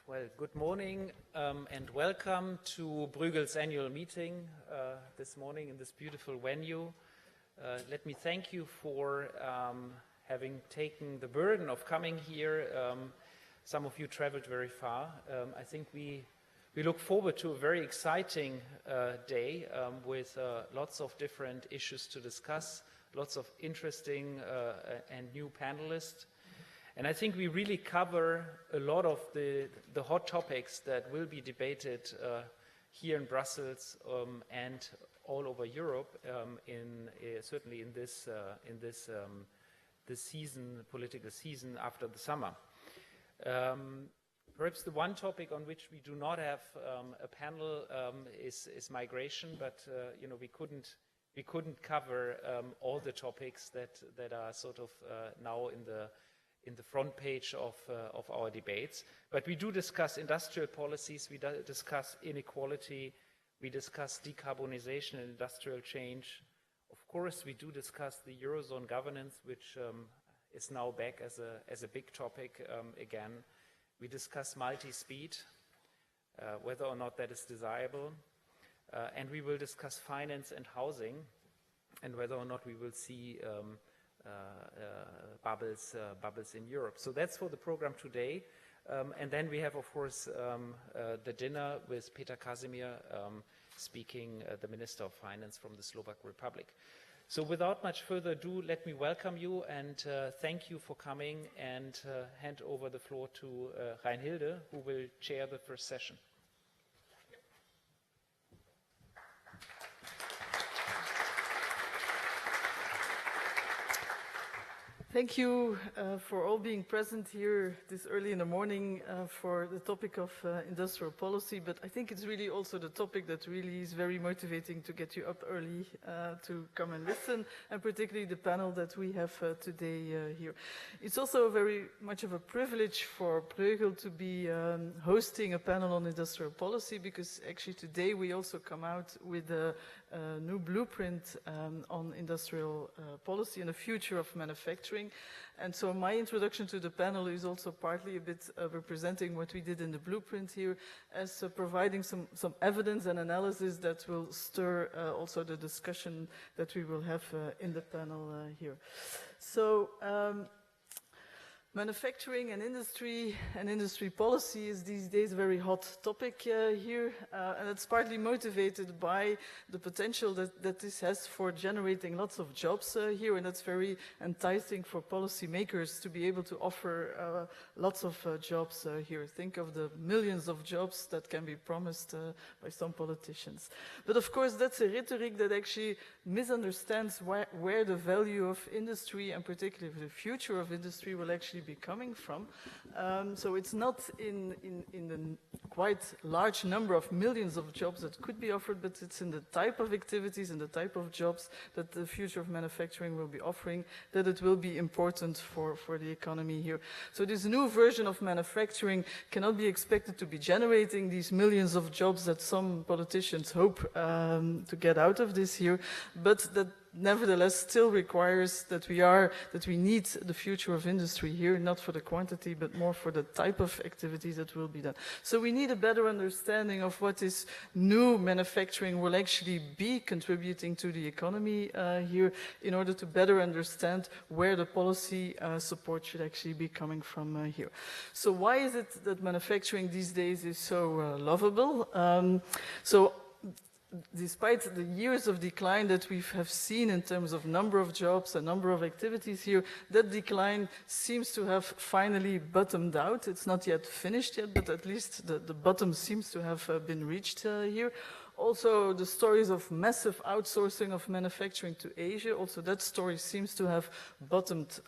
Well, good morning and welcome to Bruegel's annual meeting this morning in this beautiful venue. Let me thank you for having taken the burden of coming here. Some of you traveled very far. I think we look forward to a very exciting day with lots of different issues to discuss, lots of interesting and new panelists. And I think we really cover a lot of the hot topics that will be debated here in Brussels and all over Europe, certainly in this political season after the summer. Perhaps the one topic on which we do not have a panel is migration, but we couldn't cover all the topics that are sort of now in the front page of our debates. But we do discuss industrial policies, we discuss inequality, we discuss decarbonization and industrial change. Of course, we do discuss the Eurozone governance, which is now back as a big topic again. We discuss multi-speed, whether or not that is desirable. And we will discuss finance and housing, and whether or not we will see bubbles in Europe. So that's for the program today. And then we have, of course, the dinner with Peter Casimir speaking, the Minister of Finance from the Slovak Republic. So without much further ado, let me welcome you and thank you for coming and hand over the floor to Reinhilde, who will chair the first session. Thank you for all being present here this early in the morning for the topic of industrial policy, but I think it's really also the topic that really is very motivating to get you up early to come and listen, and particularly the panel that we have today here. It's also very much of a privilege for Bruegel to be hosting a panel on industrial policy, because actually today we also come out with a new blueprint on industrial policy and the future of manufacturing. And so my introduction to the panel is also partly a bit representing what we did in the blueprint here, as providing some evidence and analysis that will stir also the discussion that we will have in the panel here. So manufacturing and industry policy is these days a very hot topic here, and it's partly motivated by the potential that this has for generating lots of jobs here, and that's very enticing for policymakers to be able to offer lots of jobs here. Think of the millions of jobs that can be promised by some politicians. But of course, that's a rhetoric that actually misunderstands where the value of industry, and particularly the future of industry, will actually be coming from. So it's not in the quite large number of millions of jobs that could be offered, but it's in the type of activities and the type of jobs that the future of manufacturing will be offering, that it will be important for the economy here. So this new version of manufacturing cannot be expected to be generating these millions of jobs that some politicians hope to get out of this here, but that nevertheless still requires that we need the future of industry here, not for the quantity, but more for the type of activities that will be done. So we need a better understanding of what this new manufacturing will actually be contributing to the economy here, in order to better understand where the policy support should actually be coming from here. So why is it that manufacturing these days is so lovable? Despite the years of decline that we have seen in terms of number of jobs and number of activities here, that decline seems to have finally bottomed out. It's not yet finished yet, but at least the bottom seems to have been reached here. Also, the stories of massive outsourcing of manufacturing to Asia, also that story seems to have bottomed,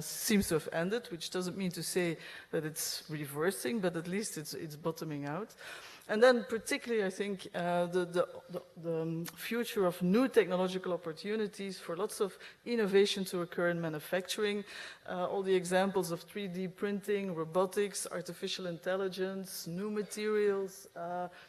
seems to have ended, which doesn't mean to say that it's reversing, but at least it's bottoming out. And then particularly, I think, the future of new technological opportunities for lots of innovation to occur in manufacturing. All the examples of 3D printing, robotics, artificial intelligence, new materials,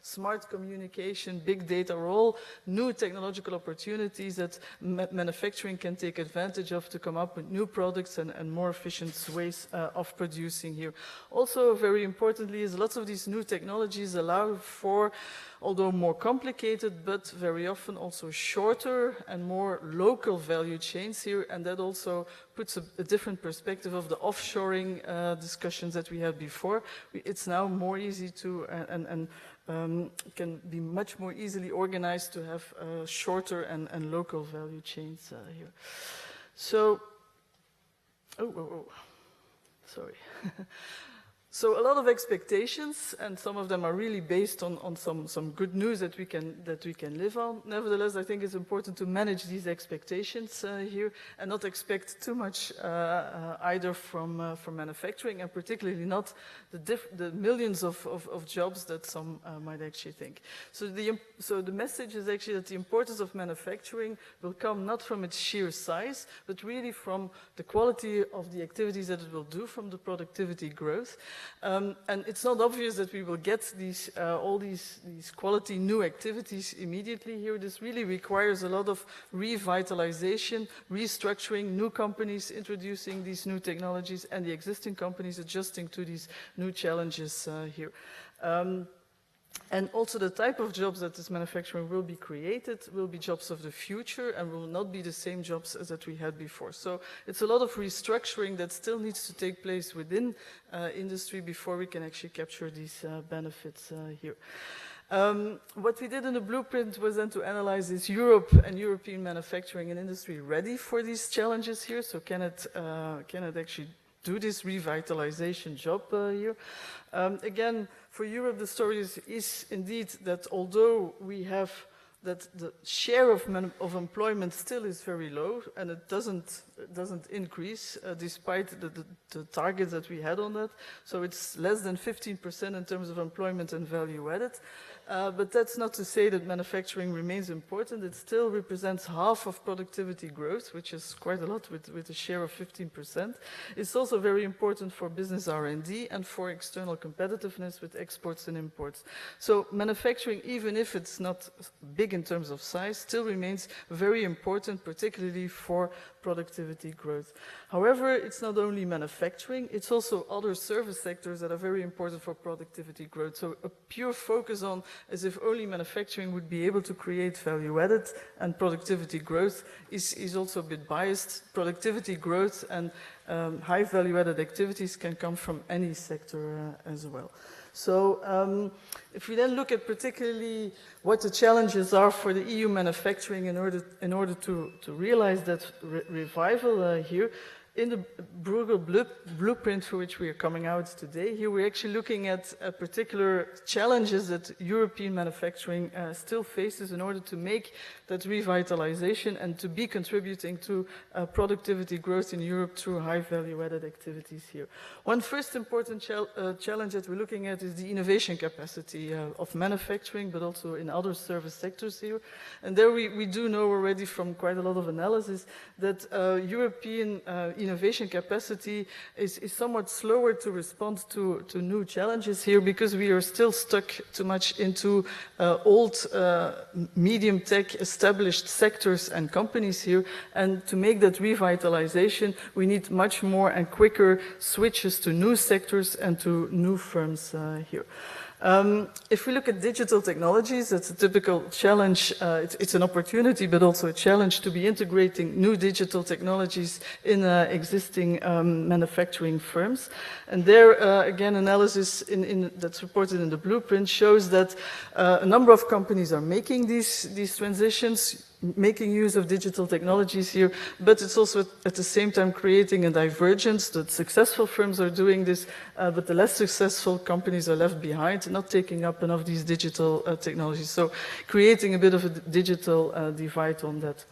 smart communication, big data are all new technological opportunities that manufacturing can take advantage of to come up with new products and more efficient ways of producing here. Also, very importantly, is lots of these new technologies allow for, although more complicated, but very often also shorter and more local value chains here, and that also puts a different perspective of the offshoring discussions that we had before. It's now more easy to, can be much more easily organized to have shorter and local value chains here. So, sorry. So a lot of expectations, and some of them are really based on some good news that we can live on. Nevertheless, I think it's important to manage these expectations here and not expect too much either from manufacturing, and particularly not the millions of jobs that some might actually think. So the message is actually that the importance of manufacturing will come not from its sheer size, but really from the quality of the activities that it will do, from the productivity growth. And it's not obvious that we will get these all these quality new activities immediately here. This really requires a lot of revitalization, restructuring, new companies introducing these new technologies, and the existing companies adjusting to these new challenges here. And also the type of jobs that this manufacturing will be created will be jobs of the future and will not be the same jobs as that we had before. So it's a lot of restructuring that still needs to take place within industry before we can actually capture these benefits here. What we did in the blueprint was then to analyze, is Europe and European manufacturing and industry ready for these challenges here? So can it actually do this revitalization job here? Again, for Europe, the story is indeed that although we have that the share of employment still is very low, and it doesn't increase despite the targets that we had on that. So it's less than 15% in terms of employment and value added. But that's not to say that manufacturing remains important. It still represents half of productivity growth, which is quite a lot with a share of 15%. It's also very important for business R&D and for external competitiveness with exports and imports. So manufacturing, even if it's not big in terms of size, still remains very important, particularly for productivity growth. However, it's not only manufacturing, it's also other service sectors that are very important for productivity growth. So a pure focus on as if only manufacturing would be able to create value added and productivity growth is also a bit biased. Productivity growth and high value added activities can come from any sector as well. So if we then look at particularly what the challenges are for the EU manufacturing in order to realize that revival here, in the Bruegel blueprint for which we are coming out today, here we're actually looking at particular challenges that European manufacturing still faces in order to make that revitalization and to be contributing to productivity growth in Europe through high value added activities here. One first important challenge that we're looking at is the innovation capacity of manufacturing, but also in other service sectors here. And there we do know already from quite a lot of analysis that European innovation capacity is somewhat slower to respond to new challenges here, because we are still stuck too much into old medium tech established sectors and companies here. And to make that revitalization, we need much more and quicker switches to new sectors and to new firms here. If we look at digital technologies, that's a typical challenge. It's an opportunity, but also a challenge to be integrating new digital technologies in existing manufacturing firms. And there, again, analysis that's reported in the blueprint shows that a number of companies are making these transitions, making use of digital technologies here, but it's also at the same time creating a divergence. That successful firms are doing this, but the less successful companies are left behind, not taking up enough of these digital technologies. So creating a bit of a digital divide on that.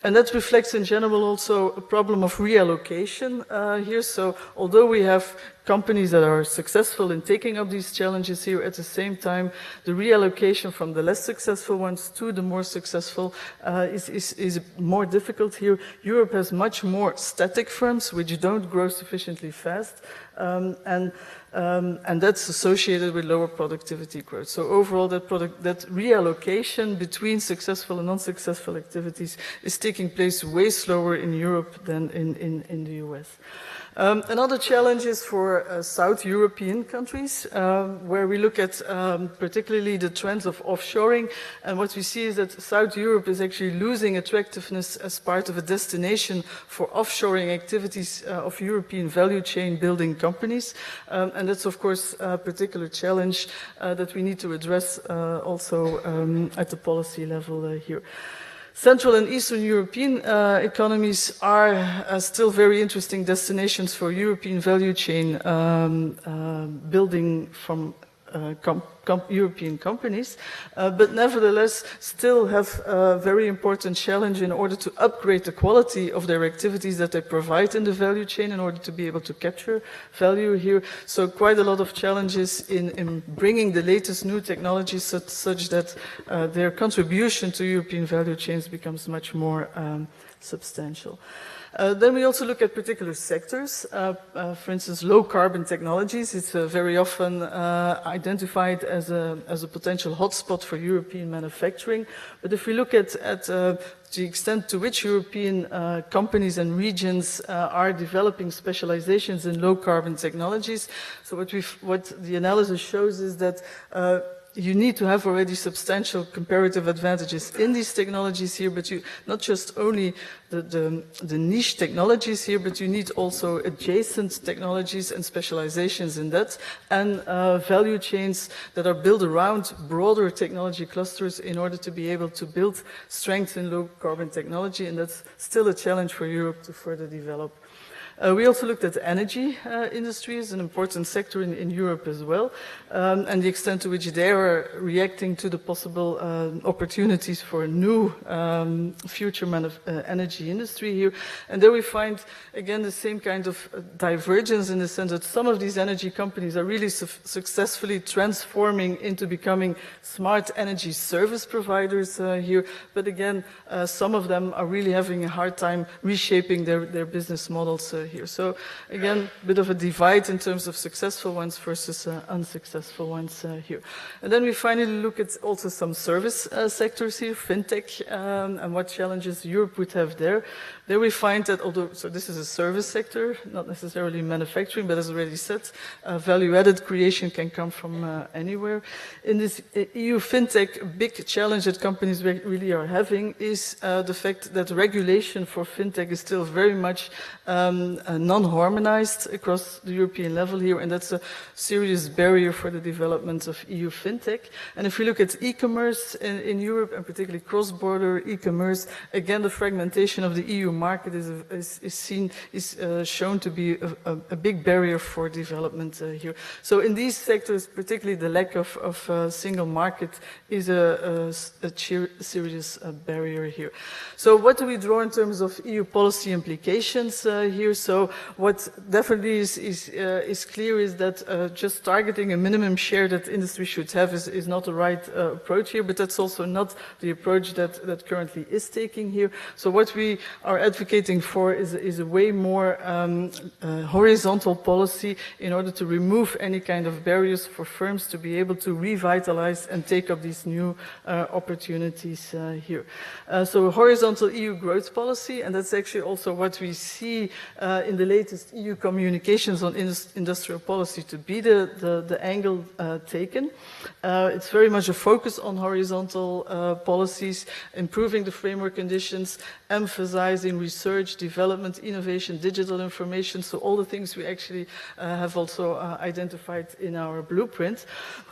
And that reflects in general also a problem of reallocation here. So although we have companies that are successful in taking up these challenges here. At the same time, the reallocation from the less successful ones to the more successful is more difficult here. Europe has much more static firms which don't grow sufficiently fast, and that's associated with lower productivity growth. So overall, that reallocation between successful and unsuccessful activities is taking place way slower in Europe than in the US. Another challenge is for South European countries, where we look at particularly the trends of offshoring. And what we see is that South Europe is actually losing attractiveness as part of a destination for offshoring activities of European value chain building companies. And that's, of course, a particular challenge that we need to address also at the policy level here. Central and Eastern European economies are still very interesting destinations for European value chain building from European companies, but nevertheless still have a very important challenge in order to upgrade the quality of their activities that they provide in the value chain in order to be able to capture value here. So quite a lot of challenges in bringing the latest new technologies such that their contribution to European value chains becomes much more substantial. Then we also look at particular sectors. For instance, low carbon technologies. It's very often identified as a potential hotspot for European manufacturing. But if we look at the extent to which European companies and regions are developing specializations in low carbon technologies, so what the analysis shows is that you need to have already substantial comparative advantages in these technologies here, but you not just only the niche technologies here, but you need also adjacent technologies and specializations in that, and value chains that are built around broader technology clusters in order to be able to build strength in low carbon technology, and that's still a challenge for Europe to further develop. We also looked at the energy industry as an important sector in Europe as well, and the extent to which they are reacting to the possible opportunities for a new future energy industry here. And there we find, again, the same kind of divergence in the sense that some of these energy companies are really successfully transforming into becoming smart energy service providers here, but again, some of them are really having a hard time reshaping their business models here. So again, a bit of a divide in terms of successful ones versus unsuccessful ones here. And then we finally look at also some service sectors here, fintech, and what challenges Europe would have there. There we find that although, so this is a service sector, not necessarily manufacturing, but as already said, value-added creation can come from anywhere. In this EU fintech, a big challenge that companies really are having is the fact that regulation for fintech is still very much non-harmonized across the European level here, and that's a serious barrier for the development of EU fintech. And if we look at e-commerce in Europe, and particularly cross-border e-commerce, again, the fragmentation of the EU market is shown to be a big barrier for development here. So in these sectors, particularly the lack of single market is a serious barrier here. So what do we draw in terms of EU policy implications here? So what definitely is clear is that just targeting a minimum share that industry should have is not the right approach here, but that's also not the approach that currently is taking here. So what we are advocating for is a way more horizontal policy in order to remove any kind of barriers for firms to be able to revitalize and take up these new opportunities here. So horizontal EU growth policy, and that's actually also what we see in the latest EU communications on industrial policy to be the angle taken. It's very much a focus on horizontal policies, improving the framework conditions, emphasizing research, development, innovation, digital information, so all the things we actually have also identified in our blueprint.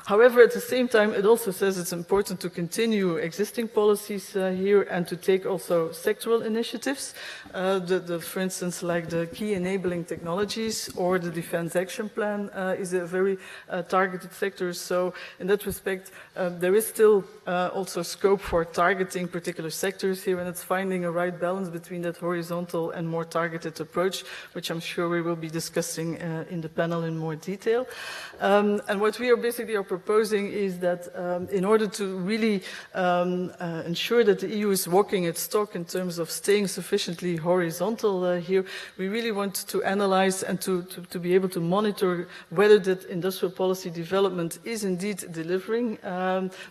However, at the same time, it also says it's important to continue existing policies here and to take also sectoral initiatives. For instance, like the key enabling technologies, or the Defense Action Plan is a very targeted sector. So in that respect, there is still also scope for targeting particular sectors here, and it's finding a right balance between that horizontal and more targeted approach, which I'm sure we will be discussing in the panel in more detail. And what we are basically proposing is that in order to really ensure that the EU is walking its talk in terms of staying sufficiently horizontal here, we really want to analyze and to be able to monitor whether that industrial policy development is indeed delivering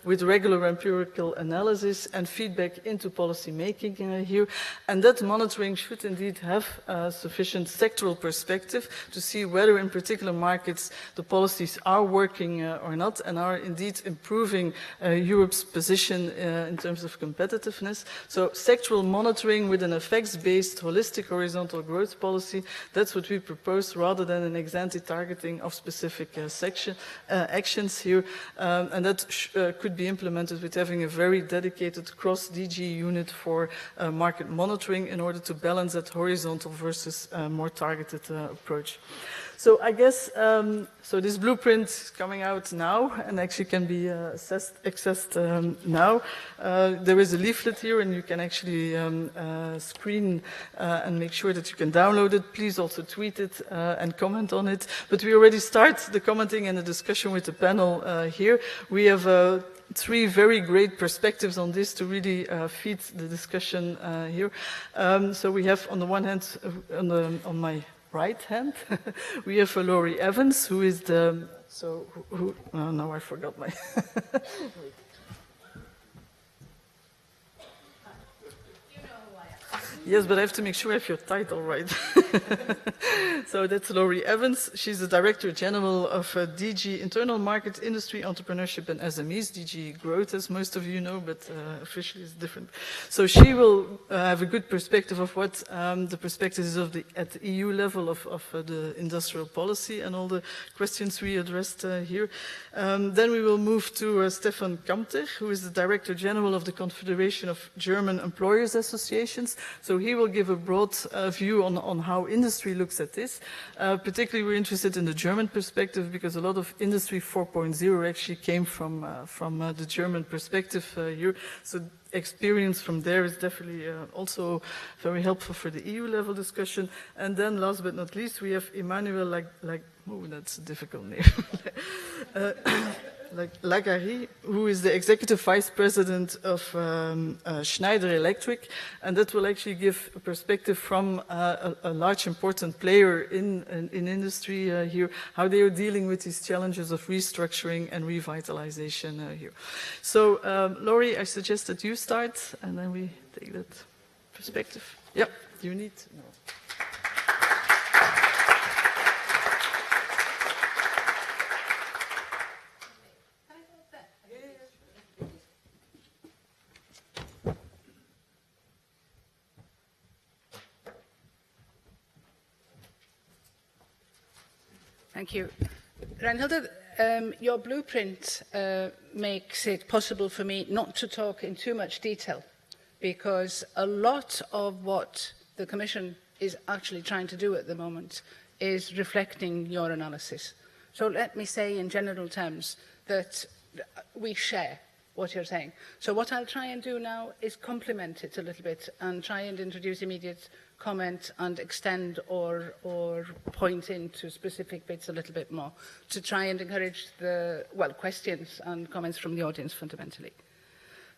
with regular empirical analysis and feedback into policy making here. And that monitoring should indeed have sufficient sectoral perspective to see whether in particular markets the policies are working or not, and are indeed improving Europe's position in terms of competitiveness. So sectoral monitoring with an effects-based holistic horizontal growth policy, that's what we propose, rather than an ex-ante targeting of specific actions here. And that could be implemented with having a very dedicated cross-DG unit for market monitoring in order to balance that horizontal versus more targeted approach. So I guess, so this blueprint is coming out now and actually can be accessed now. There is a leaflet here, and you can actually screen and make sure that you can download it. Please also tweet it and comment on it. But we already start the commenting and the discussion with the panel here. We have 3 very great perspectives on this to really feed the discussion here. So we have, on the one hand, on my right hand, we have Lowri Evans, who is the, so who, oh, no, I forgot my, yes, but I have to make sure I have your title right. So that's Lowri Evans. She's the Director General of DG Internal Market, Industry, Entrepreneurship and SMEs, DG Growth, as most of you know, but officially it's different. So she will have a good perspective of what the perspective is of at the EU level of the industrial policy and all the questions we addressed here. Then we will move to Steffen Kampeter, who is the Director General of the Confederation of German Employers Associations. So he will give a broad view on how industry looks at this. Particularly we're interested in the German perspective, because a lot of Industry 4.0 actually came from the German perspective here. So experience from there is definitely also very helpful for the EU level discussion. And then last but not least, we have Emmanuel oh, that's a difficult name. Lagarrigue, who is the Executive Vice President of Schneider Electric, and that will actually give a perspective from a large important player in industry here, how they are dealing with these challenges of restructuring and revitalization here. So, Lowri, I suggest that you start, and then we take that perspective. Yep, you need... No. Thank you. Reinhilde, your blueprint makes it possible for me not to talk in too much detail, because a lot of what the Commission is actually trying to do at the moment is reflecting your analysis. So let me say in general terms that we share what you're saying. So what I'll try and do now is complement it a little bit and try and introduce immediate comment and extend or point into specific bits a little bit more to try and encourage the, well, questions and comments from the audience fundamentally.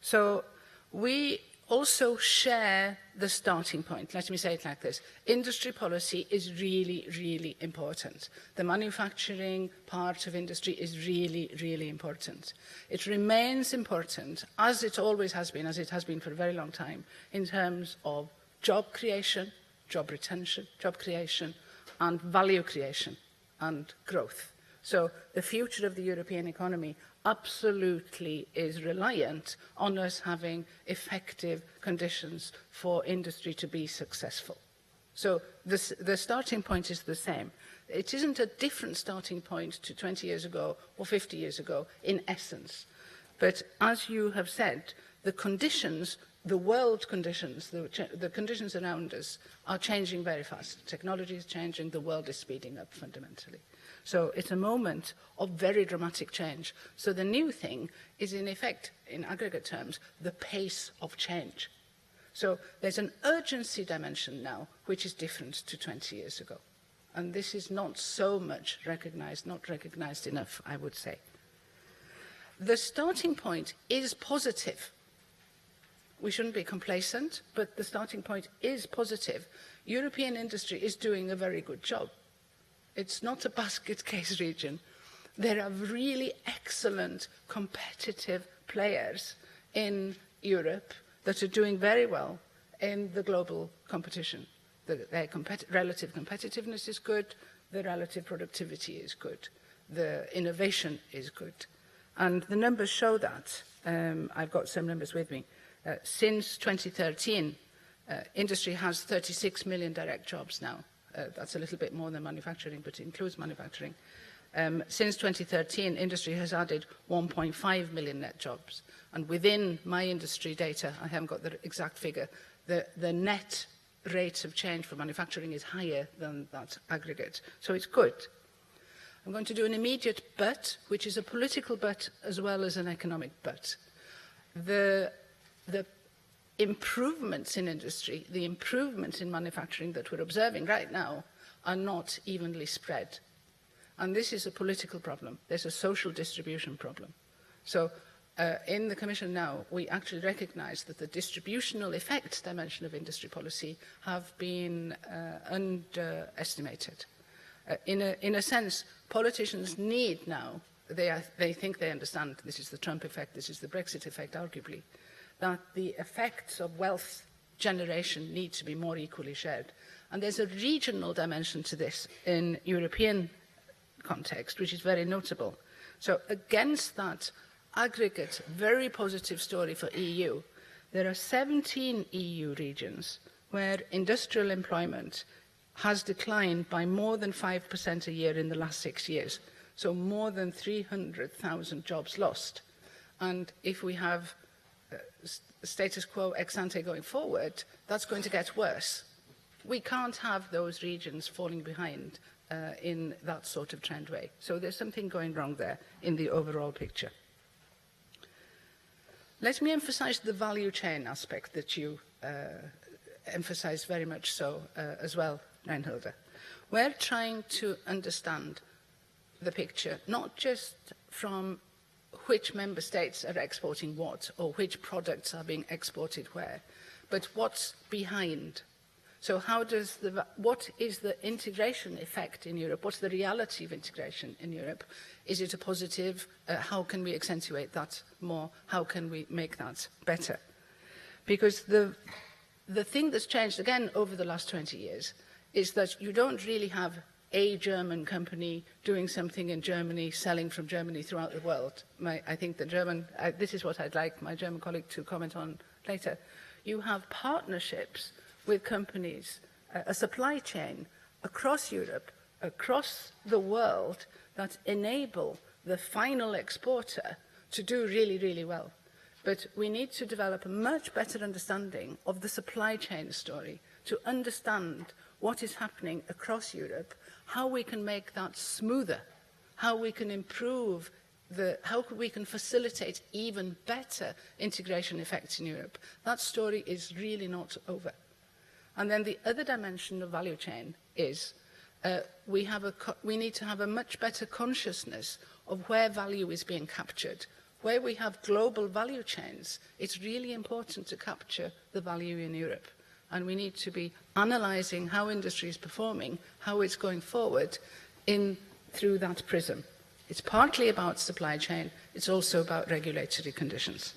So we also share the starting point. Let me say it like this. Industry policy is really, really important. The manufacturing part of industry is really, really important. It remains important, as it always has been, as it has been for a very long time, in terms of job creation, job retention, job creation, and value creation and growth. So the future of the European economy absolutely is reliant on us having effective conditions for industry to be successful. So the starting point is the same. It isn't a different starting point to 20 years ago or 50 years ago in essence. But as you have said, the conditions the world conditions, the conditions around us, are changing very fast. Technology is changing, the world is speeding up fundamentally. So it's a moment of very dramatic change. So the new thing is, in effect, in aggregate terms, the pace of change. So there's an urgency dimension now, which is different to 20 years ago. And this is not so much recognized, not recognized enough, I would say. The starting point is positive. We shouldn't be complacent, but the starting point is positive. European industry is doing a very good job. It's not a basket case region. There are really excellent competitive players in Europe that are doing very well in the global competition. Their relative competitiveness is good, the relative productivity is good, the innovation is good. And the numbers show that. I've got some numbers with me. Since 2013, industry has 36 million direct jobs now. That's a little bit more than manufacturing, but it includes manufacturing. Since 2013, industry has added 1.5 million net jobs. And within my industry data, I haven't got the exact figure, the net rate of change for manufacturing is higher than that aggregate. So it's good. I'm going to do an immediate but, which is a political but as well as an economic but. The improvements in industry, the improvements in manufacturing that we're observing right now are not evenly spread. And this is a political problem. There's a social distribution problem. So in the Commission now, we actually recognise that the distributional effects dimension of industry policy have been underestimated. In a sense, politicians need now, they think they understand, this is the Trump effect, this is the Brexit effect, arguably, that the effects of wealth generation need to be more equally shared. And there's a regional dimension to this in European context, which is very notable. So against that aggregate, very positive story for EU, there are 17 EU regions where industrial employment has declined by more than 5% a year in the last 6 years. So more than 300,000 jobs lost. And if we have status quo ex ante going forward, that's going to get worse. We can't have those regions falling behind in that sort of trend way. So there's something going wrong there in the overall picture. Let me emphasize the value chain aspect that you emphasized very much so as well, Reinhilde. We're trying to understand the picture, not just from which member states are exporting what or which products are being exported where, but what's behind. So what is the integration effect in Europe? What's the reality of integration in Europe? Is it a positive? How can we accentuate that more? How can we make that better? Because the thing that's changed, again, over the last 20 years is that you don't really have a German company doing something in Germany, selling from Germany throughout the world. I think the German, this is what I'd like my German colleague to comment on later. You have partnerships with companies, a supply chain across Europe, across the world that enable the final exporter to do really, really well. But we need to develop a much better understanding of the supply chain story to understand what is happening across Europe, how we can make that smoother, how we can improve, how we can facilitate even better integration effects in Europe. That story is really not over. And then the other dimension of value chain is we need to have a much better consciousness of where value is being captured. Where we have global value chains, it's really important to capture the value in Europe. And we need to be analysing how industry is performing, how it's going forward through that prism. It's partly about supply chain, it's also about regulatory conditions.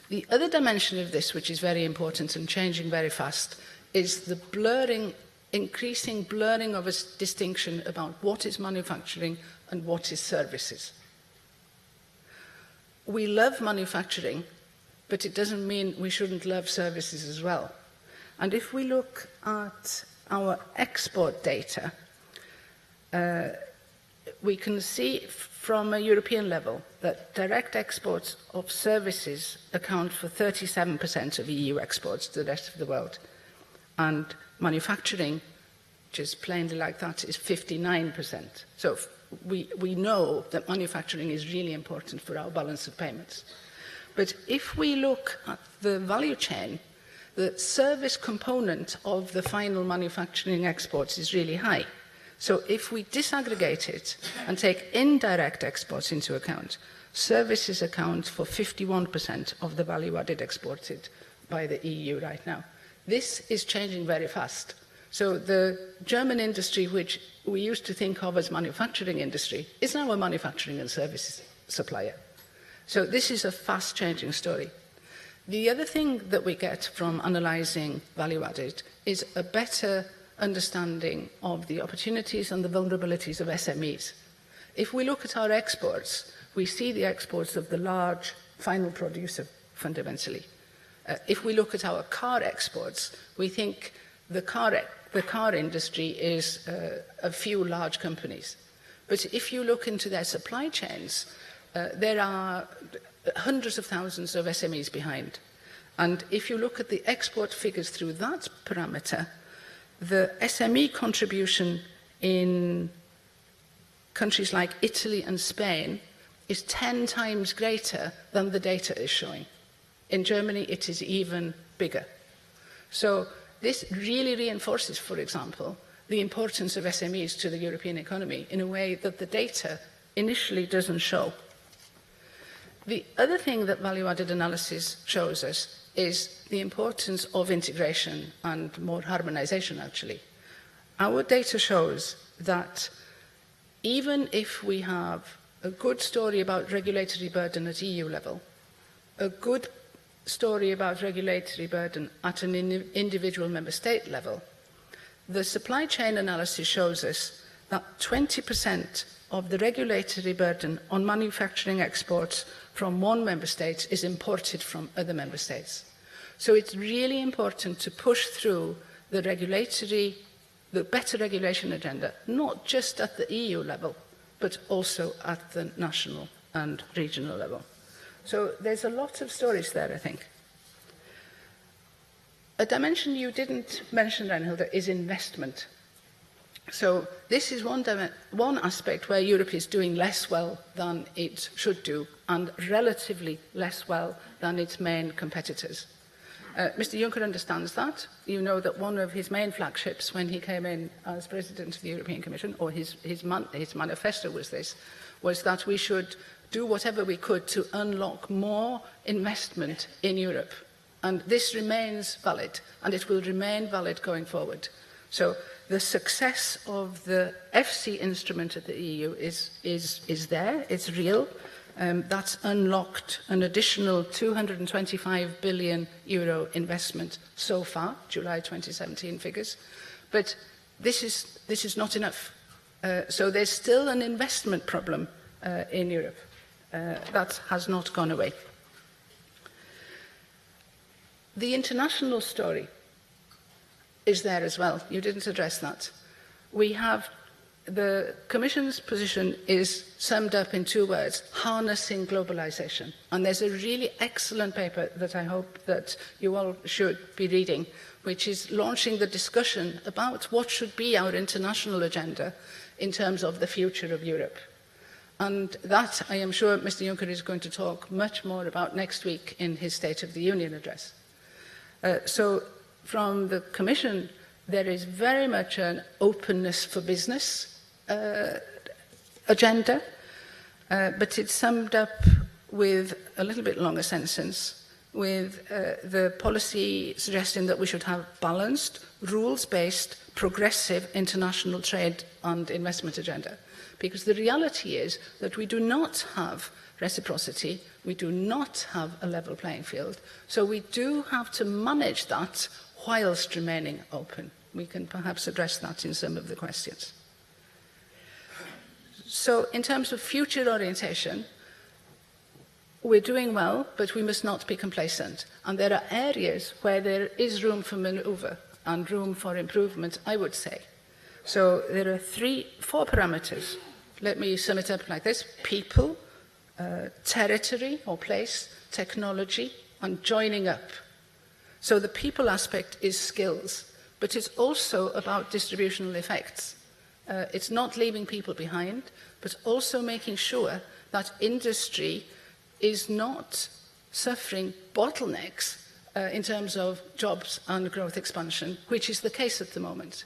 The other dimension of this, which is very important and changing very fast, is the increasing blurring of a distinction about what is manufacturing and what is services. We love manufacturing, but it doesn't mean we shouldn't love services as well. And if we look at our export data, we can see from a European level that direct exports of services account for 37% of EU exports to the rest of the world. And manufacturing, just plainly like that, is 59%. So we know that manufacturing is really important for our balance of payments. But if we look at the value chain, the service component of the final manufacturing exports is really high. So if we disaggregate it and take indirect exports into account, services account for 51% of the value added exported by the EU right now. This is changing very fast. So the German industry, which we used to think of as manufacturing industry, is now a manufacturing and services supplier. So this is a fast-changing story. The other thing that we get from analysing value added is a better understanding of the opportunities and the vulnerabilities of SMEs. If we look at our exports, we see the exports of the large final producer fundamentally. If we look at our car exports, we think the car industry is a few large companies. But if you look into their supply chains, there are hundreds of thousands of SMEs behind. And if you look at the export figures through that parameter, the SME contribution in countries like Italy and Spain is 10 times greater than the data is showing. In Germany, it is even bigger. So this really reinforces, for example, the importance of SMEs to the European economy in a way that the data initially doesn't show. The other thing that value-added analysis shows us is the importance of integration and more harmonization, actually. Our data shows that even if we have a good story about regulatory burden at EU level, a good story about regulatory burden at an individual member state level, the supply chain analysis shows us that 20% of the regulatory burden on manufacturing exports from one member state is imported from other member states. So it's really important to push through the better regulation agenda, not just at the EU level, but also at the national and regional level. So there's a lot of stories there, I think. A dimension you didn't mention, Reinhilde, is investment. So this is one aspect where Europe is doing less well than it should do, and relatively less well than its main competitors. Mr. Juncker understands that. You know that one of his main flagships when he came in as President of the European Commission, or his manifesto was that we should do whatever we could to unlock more investment in Europe. And this remains valid, and it will remain valid going forward. So the success of the FC instrument at the EU is there, it's real. That's unlocked an additional €225 billion investment so far, July 2017 figures. But this is not enough. So there's still an investment problem in Europe. That has not gone away. The international story is there as well. You didn't address that. The Commission's position is summed up in 2 words: harnessing globalization. And there's a really excellent paper that I hope that you all should be reading, which is launching the discussion about what should be our international agenda in terms of the future of Europe. And that, I am sure, Mr. Juncker is going to talk much more about next week in his State of the Union address. So from the Commission, there is very much an openness for business agenda, but it's summed up with a little bit longer sentence, with the policy suggesting that we should have balanced, rules-based, progressive international trade and investment agenda. Because the reality is that we do not have reciprocity, we do not have a level playing field, so we do have to manage that whilst remaining open. We can perhaps address that in some of the questions. So in terms of future orientation, we're doing well, but we must not be complacent. And there are areas where there is room for manoeuvre and room for improvement, I would say. So there are 4 parameters. let me sum it up like this: people, territory or place, technology, and joining up. So the people aspect is skills, but it's also about distributional effects. It's not leaving people behind, but also making sure that industry is not suffering bottlenecks in terms of jobs and growth expansion, which is the case at the moment.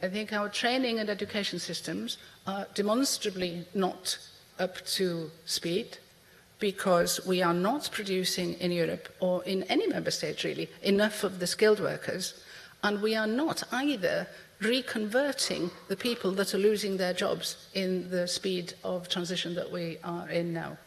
I think our training and education systems are demonstrably not up to speed because we are not producing in Europe or in any member state really enough of the skilled workers, and we are not either reconverting the people that are losing their jobs in the speed of transition that we are in now.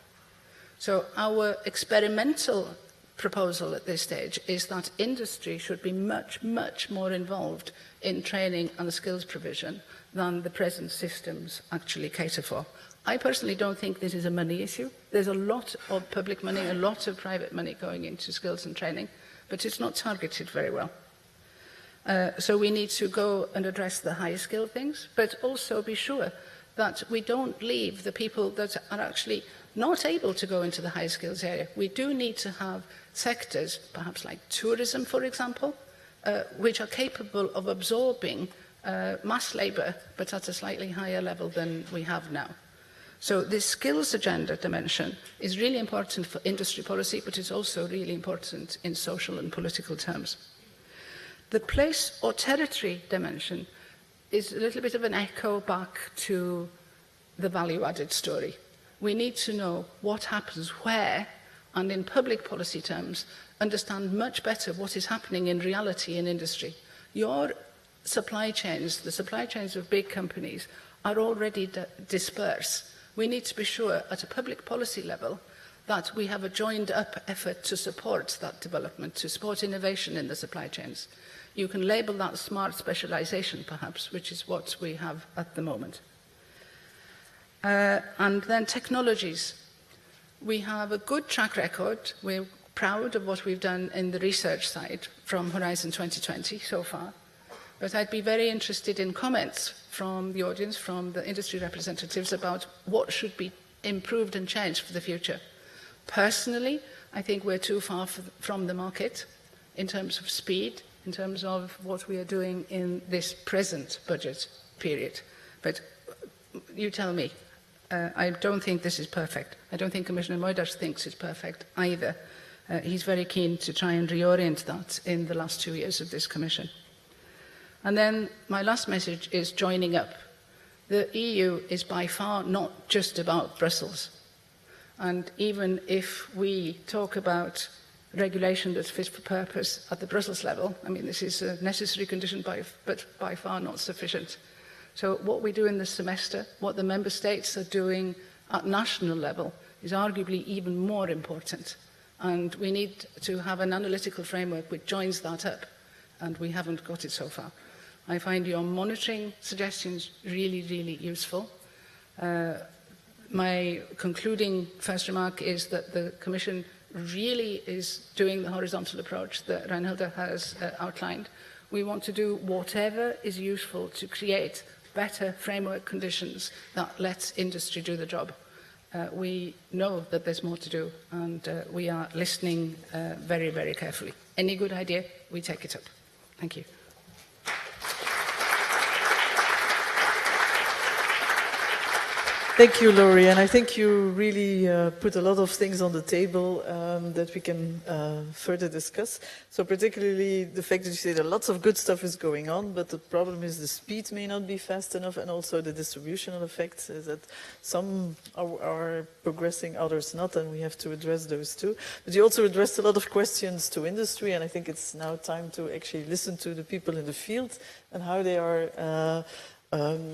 So our experimental proposal at this stage is that industry should be much, much more involved in training and skills provision than the present systems actually cater for. I personally don't think this is a money issue. There's a lot of public money, a lot of private money going into skills and training, but it's not targeted very well. So we need to go and address the high skill things, but also be sure that we don't leave the people that are actually not able to go into the high skills area. We do need to have sectors, perhaps like tourism, for example, which are capable of absorbing mass labour, but at a slightly higher level than we have now. So this skills agenda dimension is really important for industry policy, but it's also really important in social and political terms. The place or territory dimension is a little bit of an echo back to the value-added story. We need to know what happens where, and in public policy terms, understand much better what is happening in reality in industry. Your supply chains, the supply chains of big companies, are already dispersed. We need to be sure at a public policy level that we have a joined-up effort to support that development, to support innovation in the supply chains. You can label that smart specialization, perhaps, which is what we have at the moment. And then technologies. We have a good track record. We're proud of what we've done in the research side from Horizon 2020 so far. But I'd be very interested in comments from the audience, from the industry representatives, about what should be improved and changed for the future. Personally, I think we're too far from the market in terms of speed, in terms of what we are doing in this present budget period. But you tell me. I don't think this is perfect. I don't think Commissioner Moedas thinks it's perfect either. He's very keen to try and reorient that in the last 2 years of this Commission. And then my last message is joining up. The EU is by far not just about Brussels. And even if we talk about regulation that's fit for purpose at the Brussels level, I mean, this is a necessary condition, but by far not sufficient. So what we do in the semester, what the member states are doing at national level, is arguably even more important. And we need to have an analytical framework which joins that up, and we haven't got it so far. I find your monitoring suggestions really, really useful. My concluding first remark is that the Commission really is doing the horizontal approach that Reinhilde has outlined. We want to do whatever is useful to create better framework conditions that lets industry do the job. We know that there's more to do, and we are listening very, very carefully. Any good idea, we take it up. Thank you. Thank you, Lowri, and I think you really put a lot of things on the table that we can further discuss. So particularly the fact that you say that lots of good stuff is going on, but the problem is the speed may not be fast enough, and also the distributional effects is that some are progressing, others not, and we have to address those too. But you also addressed a lot of questions to industry, and I think it's now time to actually listen to the people in the field and how they are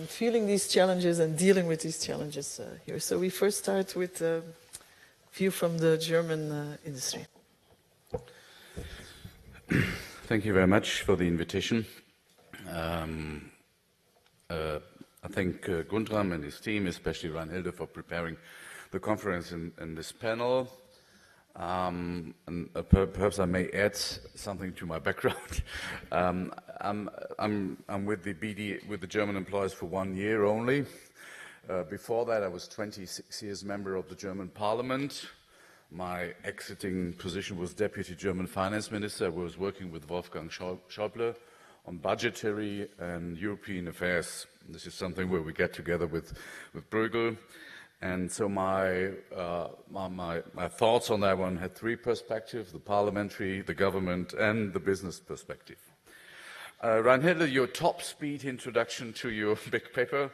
feeling these challenges and dealing with these challenges here. So we first start with a view from the German industry. Thank you very much for the invitation. I thank Guntram and his team, especially Reinhilde, for preparing the conference in this panel. And perhaps I may add something to my background. I'm with the BD, with the German employees for 1 year only. Before that, I was 26 years member of the German Parliament. My exiting position was Deputy German Finance Minister. I was working with Wolfgang Schäuble on budgetary and European affairs. This is something where we get together with Bruegel. And so my thoughts on that one had three perspectives: the parliamentary, the government, and the business perspective. Reinhilde, your top speed introduction to your big paper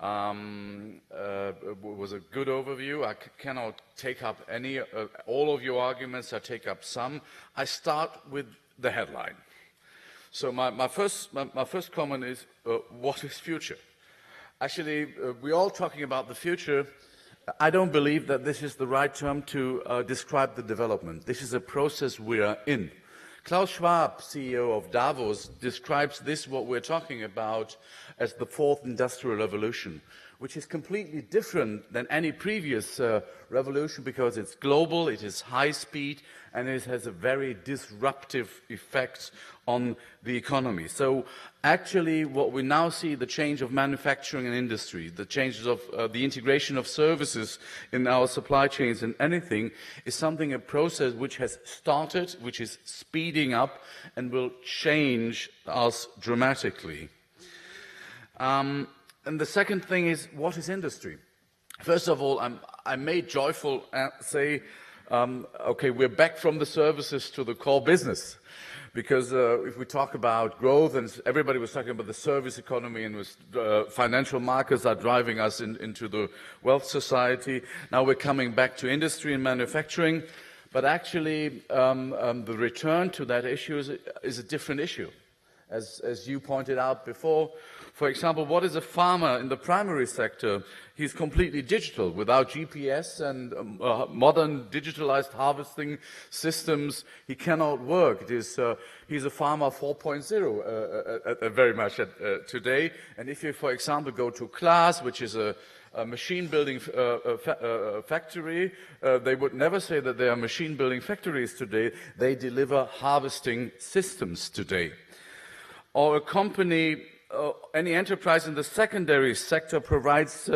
was a good overview. I cannot take up all of your arguments. I take up some. I start with the headline. So my first comment is, what is future? Actually, we're all talking about the future. I don't believe that this is the right term to describe the development. This is a process we are in. Klaus Schwab, CEO of Davos, describes this, what we're talking about, as the fourth industrial revolution, which is completely different than any previous revolution because it's global, it is high speed, and it has a very disruptive effect on the economy. So actually what we now see, the change of manufacturing and industry, the changes of the integration of services in our supply chains and anything, is a process which has started, which is speeding up and will change us dramatically. And the second thing is, what is industry? First of all, I may joyful say, okay, we're back from the services to the core business. Because if we talk about growth, and everybody was talking about the service economy, and financial markets are driving us into the wealth society. Now we're coming back to industry and manufacturing. But actually, the return to that issue is a different issue. As you pointed out before, for example, what is a farmer in the primary sector? He's completely digital. Without GPS and modern digitalized harvesting systems, he cannot work. He's a farmer 4.0 very much today. And if you, for example, go to Klaas, which is a machine building factory, they would never say that they are machine building factories today. They deliver harvesting systems today. Or a company, any enterprise in the secondary sector provides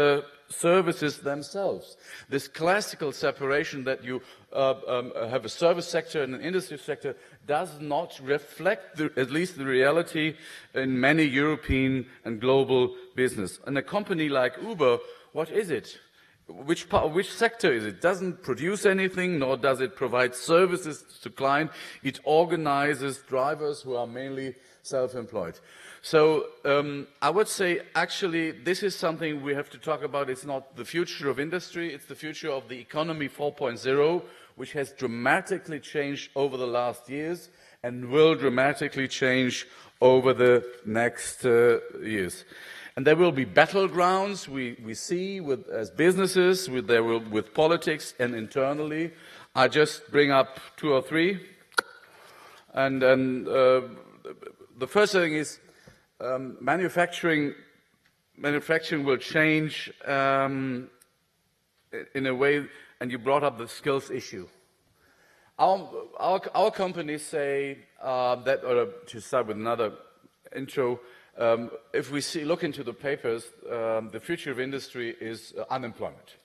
services themselves. This classical separation that you have a service sector and an industry sector does not reflect at least the reality in many European and global business. And a company like Uber, what is it? Which sector is it? It doesn't produce anything, nor does it provide services to clients. It organizes drivers who are mainly self-employed. So I would say, actually, this is something we have to talk about. It's not the future of industry, it's the future of the economy 4.0, which has dramatically changed over the last years and will dramatically change over the next years. And there will be battlegrounds we see as businesses, with politics and internally. I just bring up two or three. And the first thing is manufacturing will change in a way, and you brought up the skills issue. Our companies say that, or to start with another intro, if we look into the papers, the future of industry is unemployment.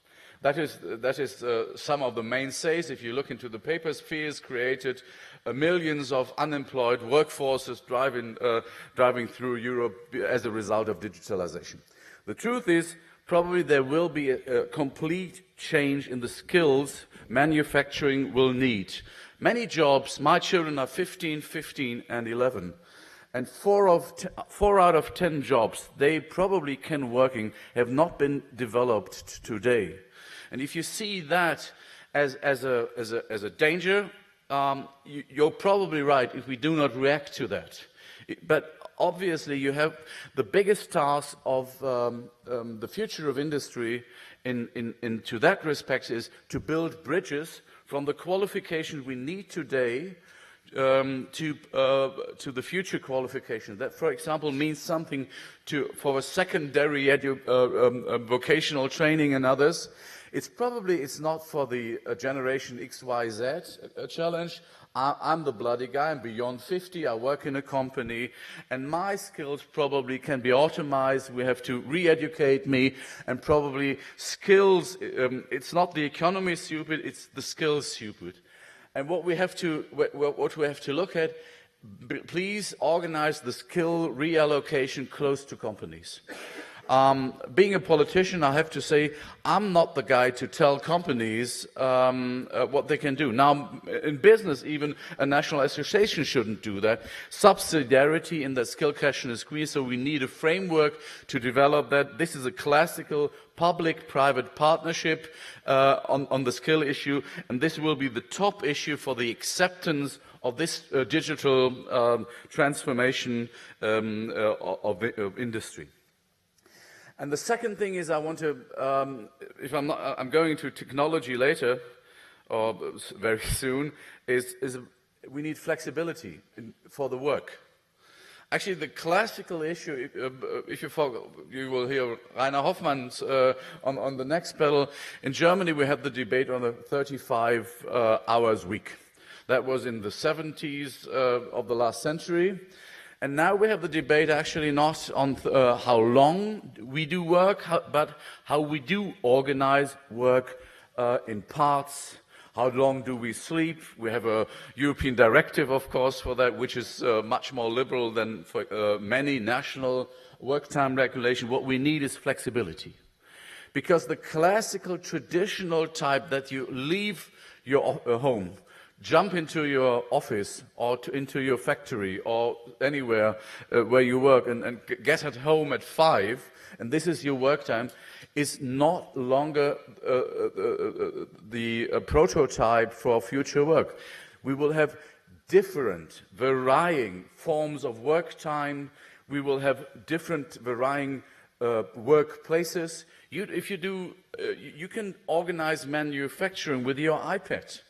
That is some of the mainstays. If you look into the papers, fears created millions of unemployed workforces driving through Europe as a result of digitalization. The truth is, probably there will be a complete change in the skills manufacturing will need. Many jobs, my children are 15, and 11. And 4 out of 10 jobs they probably can working have not been developed today. And if you see that as a danger, you're probably right if we do not react to that. But obviously you have the biggest task of the future of industry into that respect is to build bridges from the qualification we need today to the future qualification. That, for example, means something for a secondary vocational training and others. It's not for the generation X, Y, Z challenge. I'm the bloody guy. I'm beyond 50. I work in a company, and my skills probably can be automized. We have to re-educate me, and probably skills. It's not the economy stupid. It's the skills stupid. And what we have to look at. Please organize the skill reallocation close to companies. Being a politician, I have to say, I'm not the guy to tell companies what they can do. Now, in business, even a national association shouldn't do that. Subsidiarity in the skill question is key, so we need a framework to develop that. This is a classical public-private partnership on the skill issue, and this will be the top issue for the acceptance of this digital transformation of industry. And the second thing is I want to, I'm going to technology later, or very soon, is we need flexibility for the work. Actually, the classical issue, if you will hear Rainer Hoffmann's on the next panel. In Germany, we had the debate on the 35 hours week. That was in the 70s of the last century. And now we have the debate actually not on how long we do work, but how we do organize work in parts. How long do we sleep? We have a European directive, of course, for that, which is much more liberal than for many national work time regulation. What we need is flexibility. Because the classical, traditional type that you leave your home, jump into your office or into your factory or anywhere where you work and get at home at 5, and this is your work time, is not longer the prototype for future work. We will have different, varying forms of work time. We will have different, varying workplaces. You can organize manufacturing with your iPad.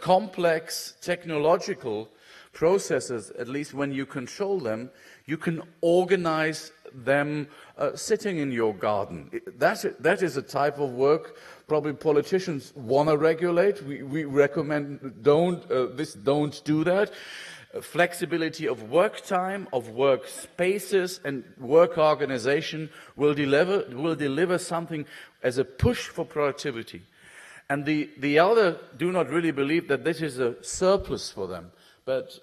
Complex technological processes, at least when you control them, you can organize them sitting in your garden. That is a type of work probably politicians want to regulate. We recommend don't do that. Flexibility of work time, of work spaces, and work organization will deliver something as a push for productivity. And the other do not really believe that this is a surplus for them. But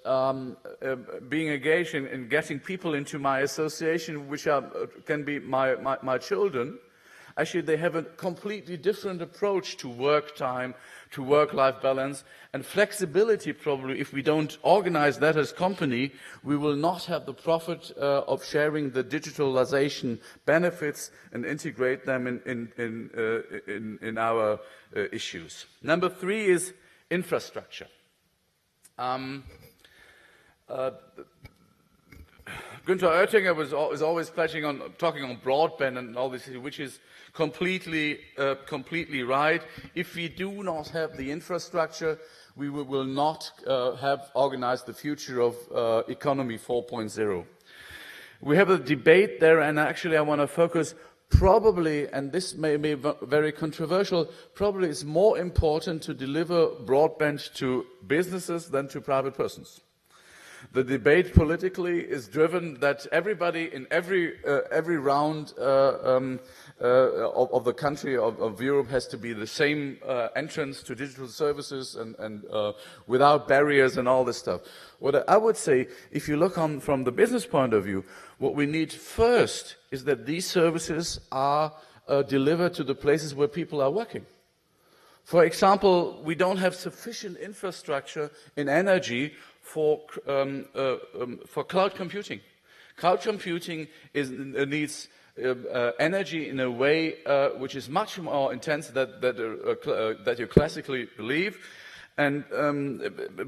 being engaged in getting people into my association, which can be my children, actually they have a completely different approach to work time, to work-life balance, and flexibility. Probably, if we don't organize that as company, we will not have the profit of sharing the digitalization benefits and integrate them in our issues. Number 3 is infrastructure. Günther Oettinger is always talking on broadband and all this, which is completely right. If we do not have the infrastructure, we will not have organized the future of economy 4.0. We have a debate there, and actually I want to focus probably, and this may be very controversial, probably it's more important to deliver broadband to businesses than to private persons. The debate politically is driven that everybody in every round of the country of Europe has to be the same entrance to digital services and without barriers and all this stuff. What I would say, if you look on from the business point of view, what we need first is that these services are delivered to the places where people are working. For example, we don't have sufficient infrastructure in energy for cloud computing. Cloud computing needs energy in a way which is much more intense that you classically believe. And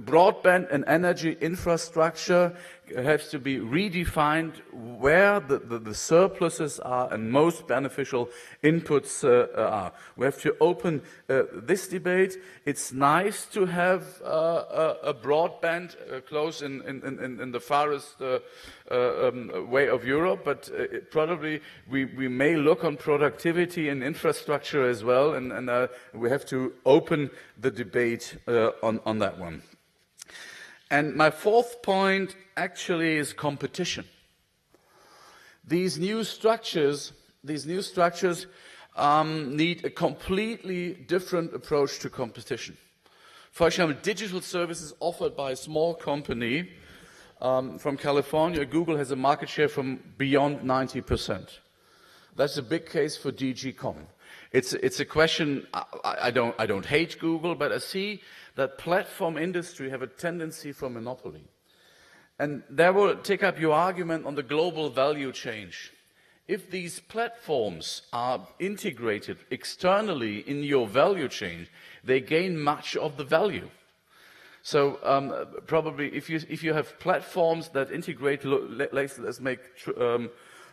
broadband and energy infrastructure has to be redefined where the surpluses are and most beneficial inputs are. We have to open this debate. It's nice to have a broadband close in the farthest way of Europe, but probably we may look on productivity and infrastructure as well, and we have to open the debate on that one. And my fourth point actually is competition. These new structures need a completely different approach to competition. For example, digital services offered by a small company from California, Google has a market share from beyond 90%. That's a big case for DG Com. It's a question. I don't hate Google, but I see that platform industry have a tendency for monopoly. And that will take up your argument on the global value chain. If these platforms are integrated externally in your value chain, they gain much of the value. So probably if you have platforms that integrate, let's make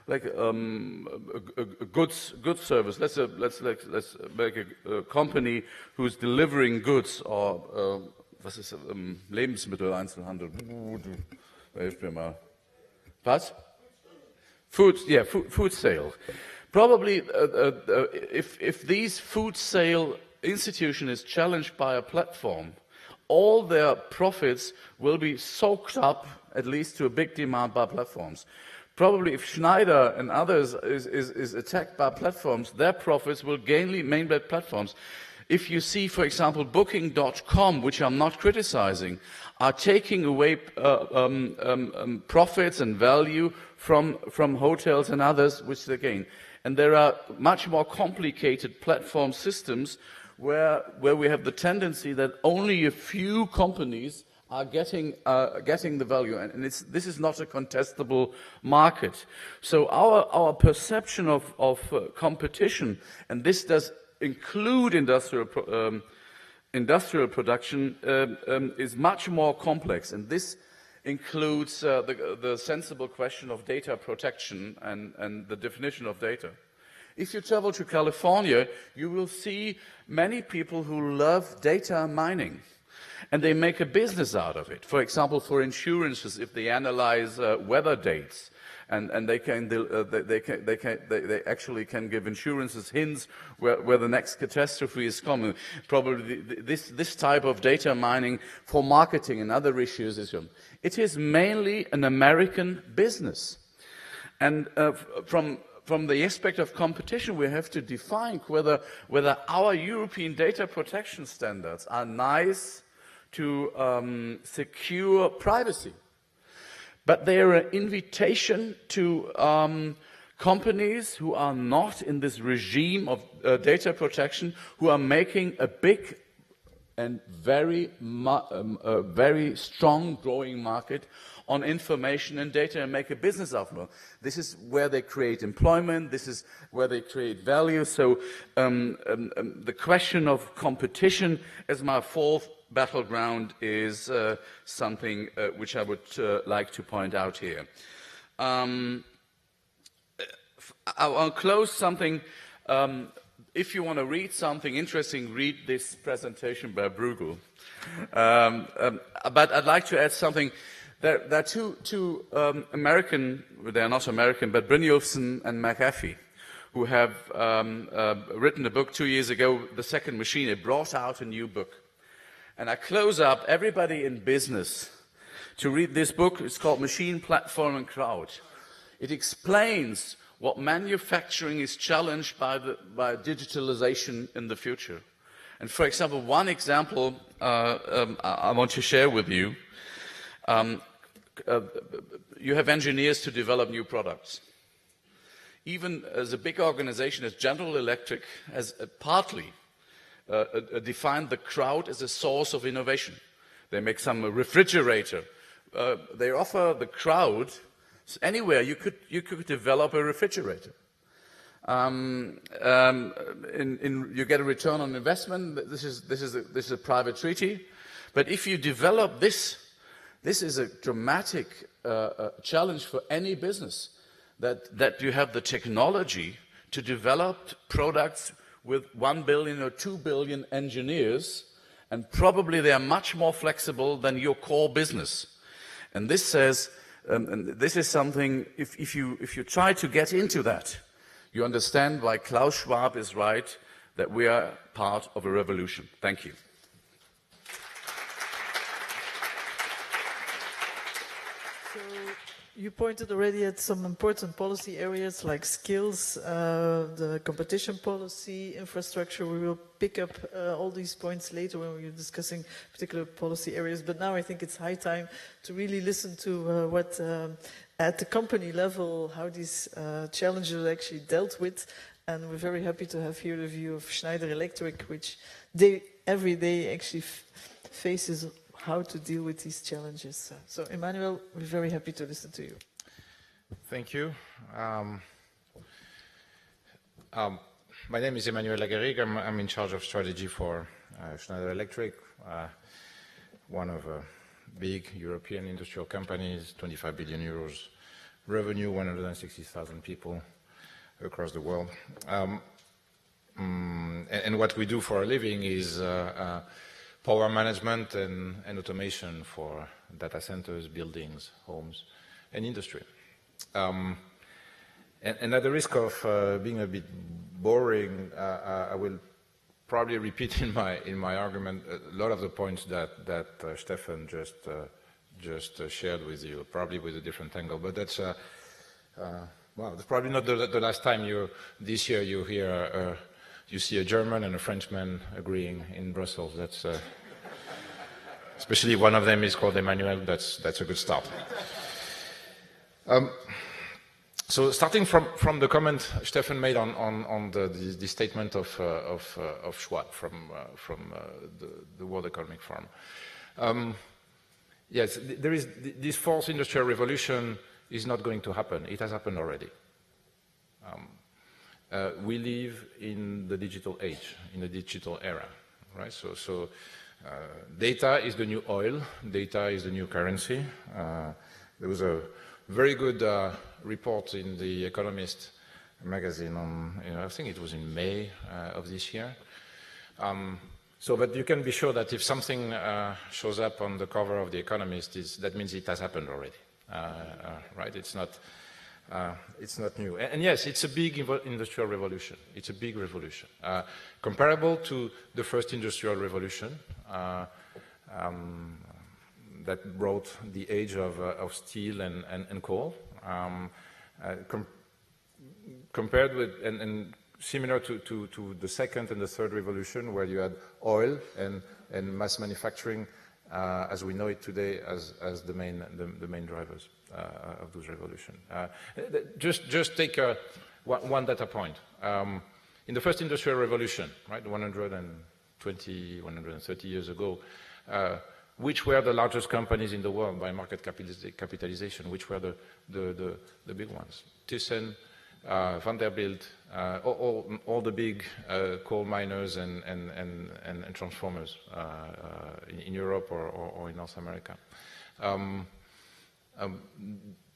like a goods service. Let's make a company who's delivering goods or was ist Lebensmitteleinzelhandel? Hilf mir mal. Was? Food sale. Probably if these food sale institution is challenged by a platform, all their profits will be soaked up, at least to a big demand, by platforms. Probably if Schneider and others is attacked by platforms, their profits will gain by platforms. If you see, for example, Booking.com, which I'm not criticizing, are taking away profits and value from hotels and others, which they gain. And there are much more complicated platform systems where we have the tendency that only a few companies are getting the value, and this is not a contestable market. So our perception of competition, and this does include industrial production, is much more complex, and this includes the sensible question of data protection and the definition of data. If you travel to California, you will see many people who love data mining. And they make a business out of it. For example, for insurances, if they analyze weather dates, and they actually can give insurances hints where the next catastrophe is coming. Probably this type of data mining for marketing and other issues is done. It is mainly an American business, and from the aspect of competition, we have to define whether our European data protection standards are nice to secure privacy. But they are an invitation to companies who are not in this regime of data protection, who are making a big and very strong growing market on information and data and make a business out of it. This is where they create employment, this is where they create value. So the question of competition as my fourth battleground is something which I would like to point out here. I'll close something. If you want to read something interesting, read this presentation by Bruegel. But I'd like to add something. There are two American, they are not American, but Brynjolfsson and McAfee, who have written a book 2 years ago, The Second Machine. It brought out a new book. And I close up everybody in business to read this book. It's called Machine, Platform and Crowd. It explains what manufacturing is challenged by digitalization in the future. And for example, one example I want to share with you. You have engineers to develop new products. Even as a big organization as General Electric has partly defined the crowd as a source of innovation. They make some refrigerator. They offer the crowd anywhere you could develop a refrigerator. You get a return on investment. This is a private treaty. But if you develop this is a dramatic challenge for any business, that you have the technology to develop products with 1 billion or 2 billion engineers, and probably they are much more flexible than your core business. And this says, and this is something, if you try to get into that, you understand why Klaus Schwab is right, that we are part of a revolution. Thank you. So you pointed already at some important policy areas like skills, the competition policy, infrastructure. We will pick up all these points later when we're discussing particular policy areas. But now I think it's high time to really listen to what, at the company level, how these challenges are actually dealt with. And we're very happy to have here the view of Schneider Electric, which every day actually faces how to deal with these challenges. So Emmanuel, we're very happy to listen to you. Thank you. My name is Emmanuel Lagarrigue. I'm in charge of strategy for Schneider Electric, one of big European industrial companies, 25 billion euros revenue, 160,000 people across the world. And what we do for a living is power management and automation for data centers, buildings, homes, and industry. And at the risk of being a bit boring, I will probably repeat in my argument a lot of the points that Steffen just shared with you, probably with a different angle. But that's well, it's probably not the last time this year you hear you see a German and a Frenchman agreeing in Brussels. That's especially one of them is called Emmanuel. That's a good start. So starting from the comment Steffen made on the statement of Schwab from the World Economic Forum. Yes, there is this fourth industrial revolution is not going to happen. It has happened already. We live in the digital age, in the digital era, right? So data is the new oil. Data is the new currency. There was a very good report in the Economist magazine on, I think it was in May of this year. But you can be sure that if something shows up on the cover of the Economist, that means it has happened already, right? It's not new. And yes, it's a big industrial revolution. It's a big revolution, comparable to the first industrial revolution. That brought the age of steel and coal, compared with and similar to the second and the third revolution, where you had oil and mass manufacturing as we know it today as the main drivers of those revolution. Just take one data point. In the first industrial revolution, right, 120, 130 years ago, which were the largest companies in the world by market capitalization? Which were the big ones? Thyssen, Vanderbilt, all the big coal miners and transformers in Europe or in North America.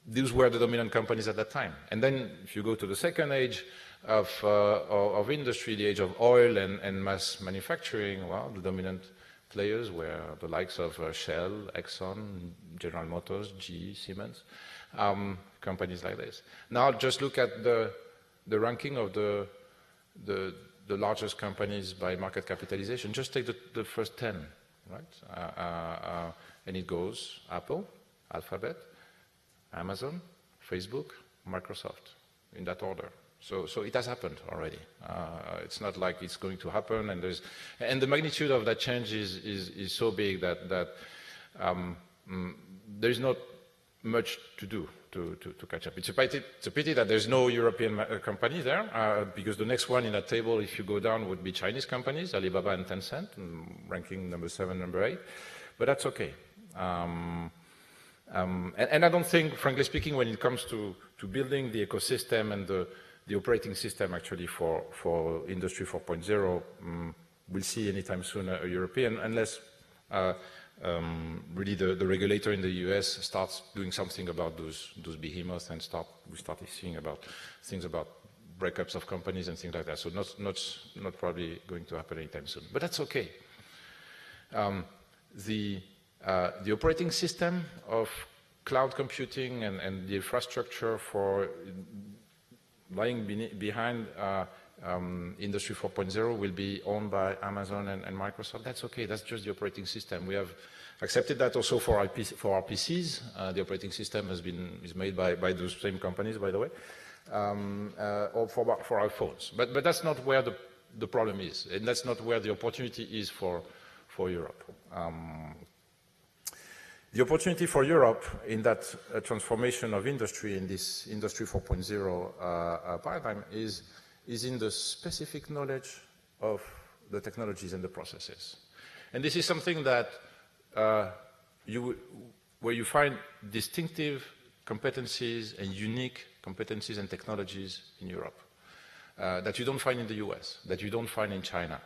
These were the dominant companies at that time. And then if you go to the second age of industry, the age of oil and mass manufacturing, well, the dominant players were the likes of Shell, Exxon, General Motors, GE, Siemens, companies like this. Now just look at the ranking of the largest companies by market capitalization. Just take the first 10, right? And it goes Apple, Alphabet, Amazon, Facebook, Microsoft, in that order. So it has happened already. It's not like it's going to happen, and the magnitude of that change is so big that there's not much to do to catch up. It's a pity that there's no European company there, because the next one in that table, if you go down, would be Chinese companies, Alibaba and Tencent, ranking number 7, number 8, but that's okay. And I don't think, frankly speaking, when it comes to building the ecosystem and the operating system actually for Industry 4.0, we'll see anytime soon a European, unless really the regulator in the US starts doing something about those behemoths, and we start seeing about things about breakups of companies and things like that. So not probably going to happen anytime soon, but that's okay. The operating system of cloud computing and the infrastructure for lying behind Industry 4.0 will be owned by Amazon and Microsoft. That's okay. That's just the operating system. We have accepted that also for our PCs. The operating system is made by those same companies, by the way, or for our phones. But that's not where the problem is, and that's not where the opportunity is for Europe. The opportunity for Europe in that transformation of industry, in this Industry 4.0 paradigm, is in the specific knowledge of the technologies and the processes. And this is something that where you find distinctive competencies and unique competencies and technologies in Europe that you don't find in the US, that you don't find in China.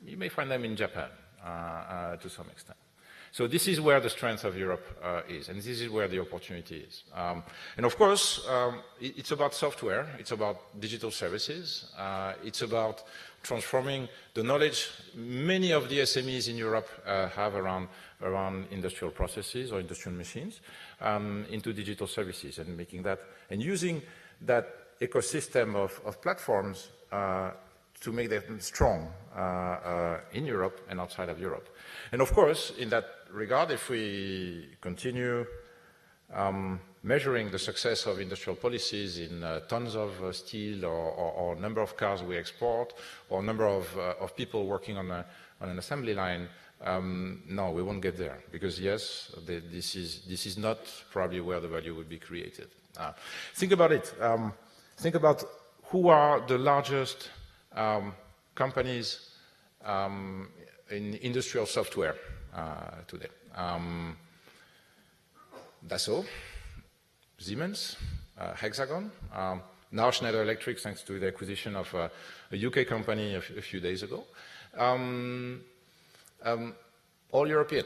You may find them in Japan to some extent. So this is where the strength of Europe is, and this is where the opportunity is. And of course, it's about software, it's about digital services, it's about transforming the knowledge many of the SMEs in Europe have around industrial processes or industrial machines into digital services, and making that, and using that ecosystem of platforms to make them strong in Europe and outside of Europe. And of course, in that regard, if we continue measuring the success of industrial policies in tons of steel or number of cars we export or number of people working on an assembly line, no, we won't get there, because yes, this is not probably where the value would be created. Think about it. Think about who are the largest companies in industrial software today. Dassault, Siemens, Hexagon, now Schneider Electric, thanks to the acquisition of a UK company a few days ago. All European.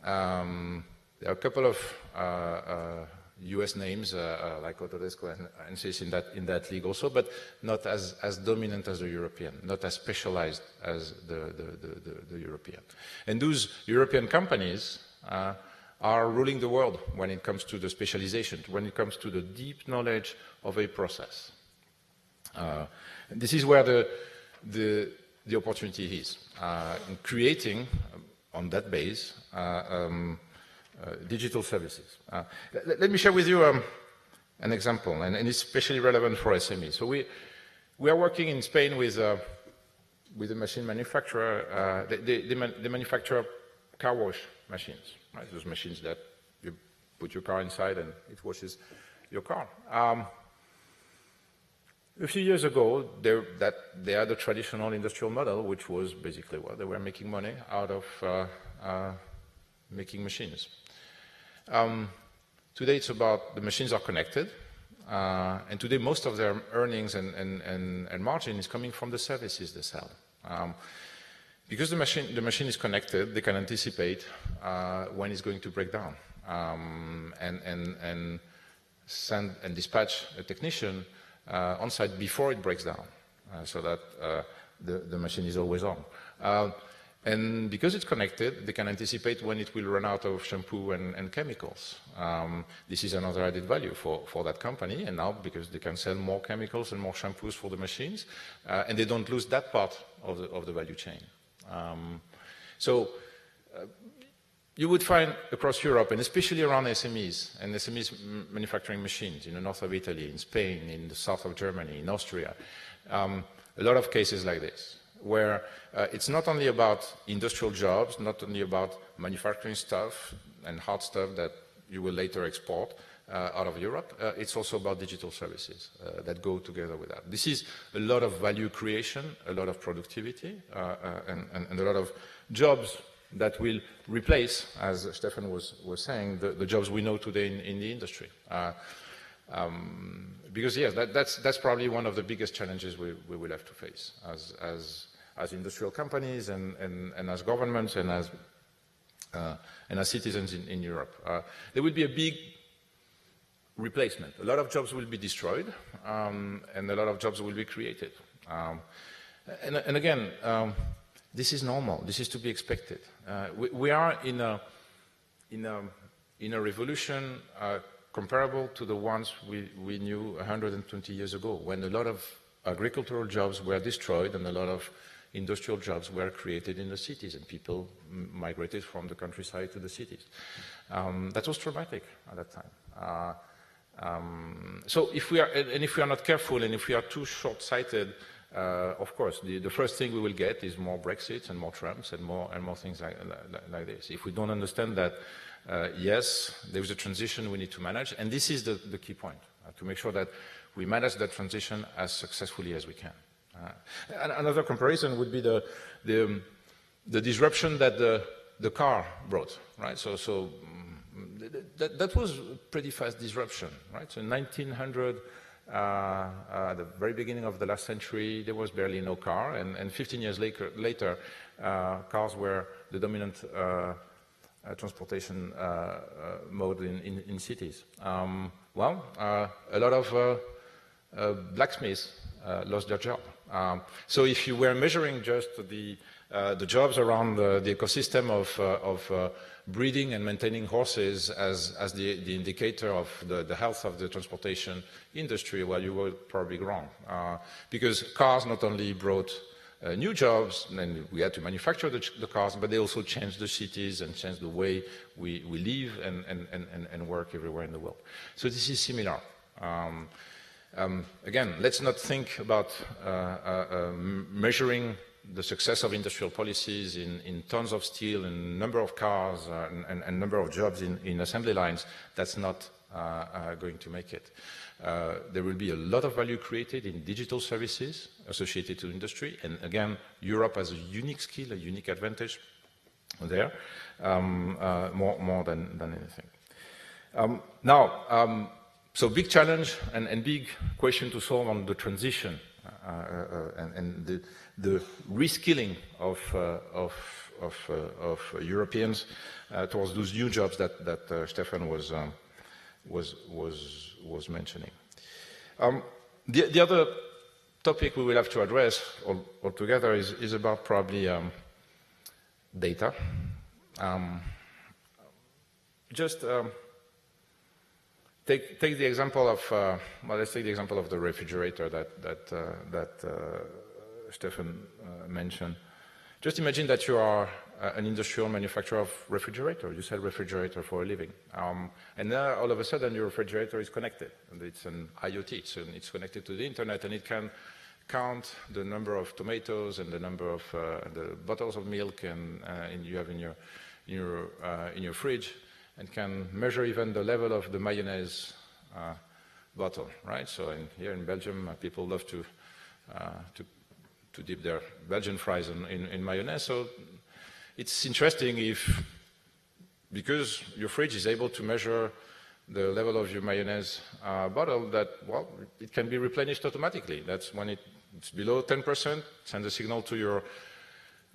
There are a couple of US names like Autodesk and SIS in that league also, but not as dominant as the European, not as specialized as the European. And those European companies are ruling the world when it comes to the specialization, when it comes to the deep knowledge of a process. This is where the opportunity is, in creating, on that base, digital services. Let me share with you an example, and it's especially relevant for SMEs. So we are working in Spain with a machine manufacturer. They manufacture car wash machines, right? Those machines that you put your car inside and it washes your car. A few years ago, they had a traditional industrial model, which was basically what they were making money out of making machines. Today it's about the machines are connected, and today most of their earnings and margin is coming from the services they sell. Because the machine is connected, they can anticipate when it's going to break down, and send and dispatch a technician on site before it breaks down, so that the machine is always on. And because it's connected, they can anticipate when it will run out of shampoo and chemicals. This is another added value for that company, and now because they can sell more chemicals and more shampoos for the machines, and they don't lose that part of the value chain. So you would find across Europe, and especially around SMEs, and SMEs manufacturing machines in the north of Italy, in Spain, in the south of Germany, in Austria, a lot of cases like this, where it's not only about industrial jobs, not only about manufacturing stuff and hard stuff that you will later export out of Europe, it's also about digital services that go together with that. This is a lot of value creation, a lot of productivity, and a lot of jobs that will replace, as Steffen was saying, the jobs we know today in the industry. Because yes, that's probably one of the biggest challenges we will have to face as industrial companies and as governments and as and as citizens in Europe. There will be a big replacement. A lot of jobs will be destroyed, and a lot of jobs will be created. And again, this is normal. This is to be expected. We are in a revolution comparable to the ones we knew 120 years ago, when a lot of agricultural jobs were destroyed and a lot of industrial jobs were created in the cities, and people migrated from the countryside to the cities. That was traumatic at that time. So if we are not careful, and if we are too short-sighted, of course, the first thing we will get is more Brexit and more Trumps and more things like this. If we don't understand that, yes, there is a transition we need to manage, and this is the key point, to make sure that we manage that transition as successfully as we can. Another comparison would be the disruption that the car brought, right? So that was a pretty fast disruption, right? So in 1900, at the very beginning of the last century, there was barely no car, and 15 years later, cars were the dominant transportation mode in cities. A lot of blacksmiths lost their job. So if you were measuring just the jobs around the ecosystem of breeding and maintaining horses as the indicator of the health of the transportation industry, well, you were probably wrong. Because cars not only brought new jobs, and we had to manufacture the cars, but they also changed the cities and changed the way we live and work everywhere in the world. So this is similar. Again, let's not think about measuring the success of industrial policies in tons of steel and number of cars and number of jobs in assembly lines. That's not going to make it. There will be a lot of value created in digital services associated to industry. And again, Europe has a unique skill, a unique advantage there, more than anything. So big challenge and big question to solve on the transition and the reskilling of Europeans towards those new jobs that Steffen was mentioning. The other topic we will have to address altogether is about probably data. Take the example of let's take the example of the refrigerator that Steffen mentioned. Just imagine that you are an industrial manufacturer of refrigerator. You sell refrigerator for a living, and now all of a sudden your refrigerator is connected, and it's an IoT, so it's connected to the internet, and it can count the number of tomatoes and the number of the bottles of milk and you have in your fridge, and can measure even the level of the mayonnaise bottle, right? So here in Belgium, people love to dip their Belgian fries in mayonnaise. So it's interesting because your fridge is able to measure the level of your mayonnaise bottle, that, well, it can be replenished automatically. That's when it's below 10%, send a signal to your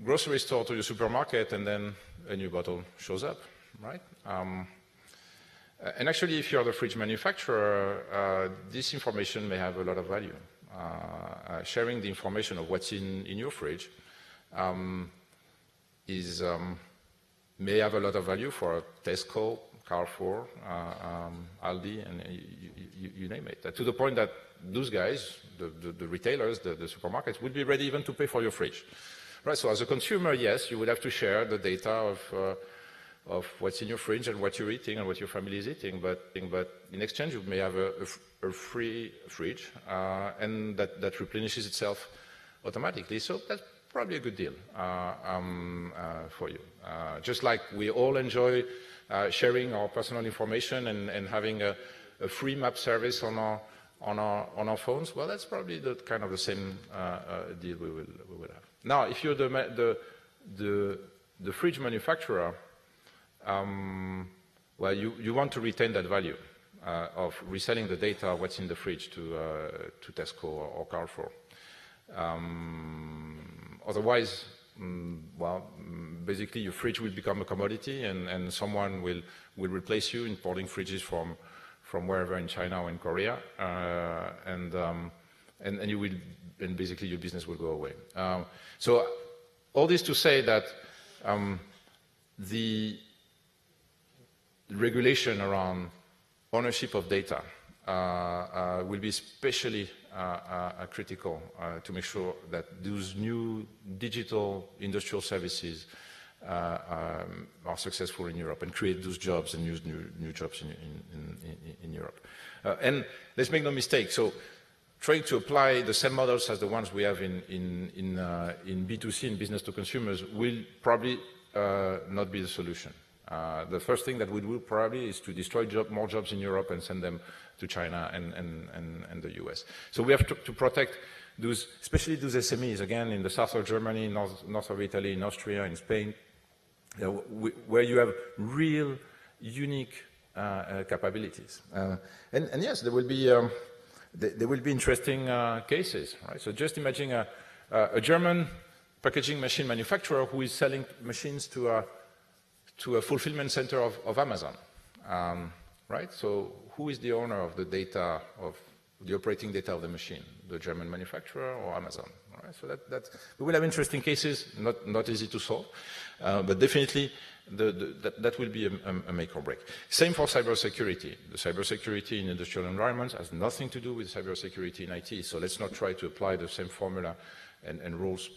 grocery store, to your supermarket, and then a new bottle shows up. Right? And actually, if you're the fridge manufacturer, this information may have a lot of value. Sharing the information of what's in your fridge may have a lot of value for Tesco, Carrefour, Aldi, and you name it. To the point that those guys, the retailers, the supermarkets, would be ready even to pay for your fridge. Right? So as a consumer, yes, you would have to share the data of what's in your fridge and what you're eating and what your family is eating, but in exchange you may have a free fridge and that replenishes itself automatically. So that's probably a good deal for you. Just like we all enjoy sharing our personal information and having a free map service on our phones, well, that's probably the same deal we will have. Now, if you're the fridge manufacturer, well, you want to retain that value of reselling the data, what's in the fridge, to Tesco or Carrefour. Otherwise, basically your fridge will become a commodity, and someone will replace you importing fridges from wherever in China or in Korea, and you will, and basically your business will go away. So all this to say that the regulation around ownership of data will be especially critical to make sure that those new digital industrial services are successful in Europe and create those jobs and use new jobs in Europe. And let's make no mistake, so trying to apply the same models as the ones we have in B2C, in business to consumers, will probably not be the solution. The first thing that we will probably is to destroy more jobs in Europe and send them to China and the US. So we have to protect those, especially those SMEs, again, in the south of Germany, north of Italy, in Austria, in Spain, where you have real, unique capabilities. And yes, there will be interesting cases, right? So just imagine a German packaging machine manufacturer who is selling machines to a fulfillment center of Amazon, right? So who is the owner of the data, of the operating data of the machine? The German manufacturer or Amazon? Right? So we will have interesting cases, not easy to solve, but definitely that will be a make or break. Same for cybersecurity. The cybersecurity in industrial environments has nothing to do with cybersecurity in IT, so let's not try to apply the same formula and rules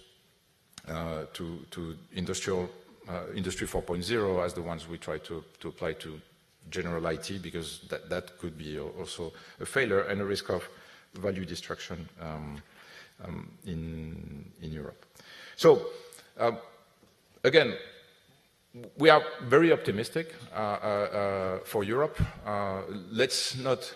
to Industry 4.0 as the ones we try to apply to general IT, because that could be also a failure and a risk of value destruction in Europe. So, again, we are very optimistic for Europe. Let's not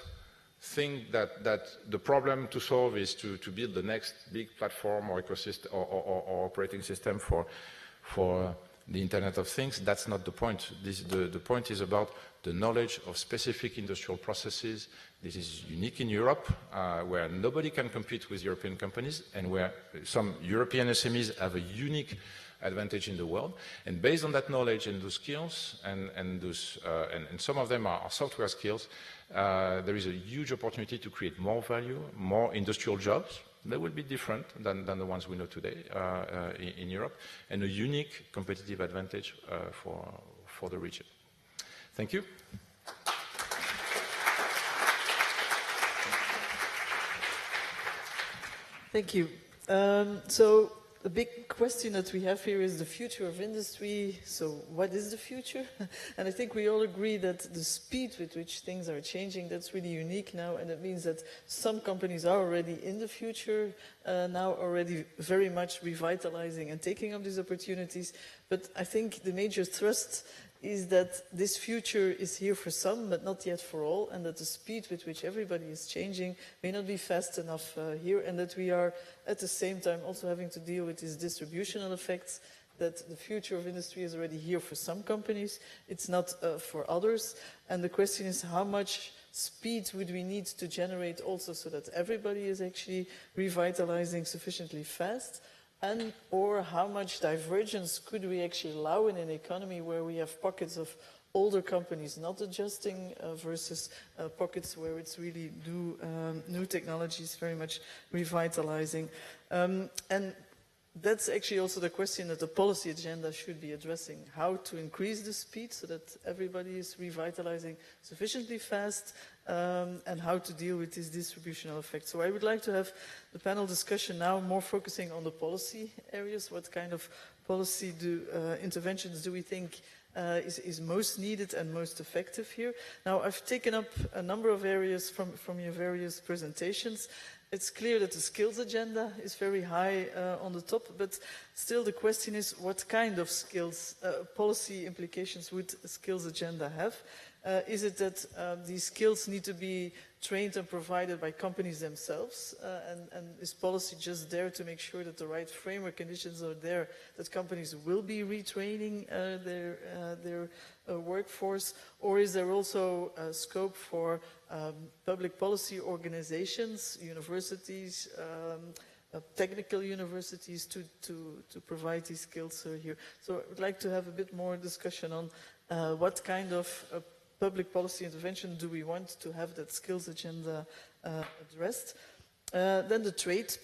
think that the problem to solve is to build the next big platform or ecosystem or operating system for the Internet of Things. That's not the point. The point is about the knowledge of specific industrial processes. This is unique in Europe, where nobody can compete with European companies, and where some European SMEs have a unique advantage in the world. And based on that knowledge and those skills, and some of them are software skills, there is a huge opportunity to create more value, more industrial jobs. They will be different than the ones we know today in Europe, and a unique competitive advantage for the region. Thank you. Thank you. So the big question that we have here is the future of industry. So what is the future? And I think we all agree that the speed with which things are changing, that's really unique now, and it means that some companies are already in the future, now already very much revitalizing and taking up these opportunities. But I think the major thrust is that this future is here for some, but not yet for all, and that the speed with which everybody is changing may not be fast enough here, and that we are at the same time also having to deal with these distributional effects, that the future of industry is already here for some companies, it's not for others, and the question is how much speed would we need to generate also so that everybody is actually revitalizing sufficiently fast, and or how much divergence could we actually allow in an economy where we have pockets of older companies not adjusting versus pockets where it's really new technologies very much revitalizing. And that's actually also the question that the policy agenda should be addressing, how to increase the speed so that everybody is revitalizing sufficiently fast, and how to deal with these distributional effects. So I would like to have the panel discussion now more focusing on the policy areas. What kind of policy interventions do we think is most needed and most effective here? Now, I've taken up a number of areas from your various presentations. It's clear that the skills agenda is very high on the top, but still the question is what kind of skills, policy implications would a skills agenda have? Is it that these skills need to be trained and provided by companies themselves? And is policy just there to make sure that the right framework conditions are there, that companies will be retraining their workforce? Or is there also scope for public policy organizations, universities, technical universities to provide these skills here. So I would like to have a bit more discussion on what kind of public policy intervention do we want to have that skills agenda addressed. Then the trade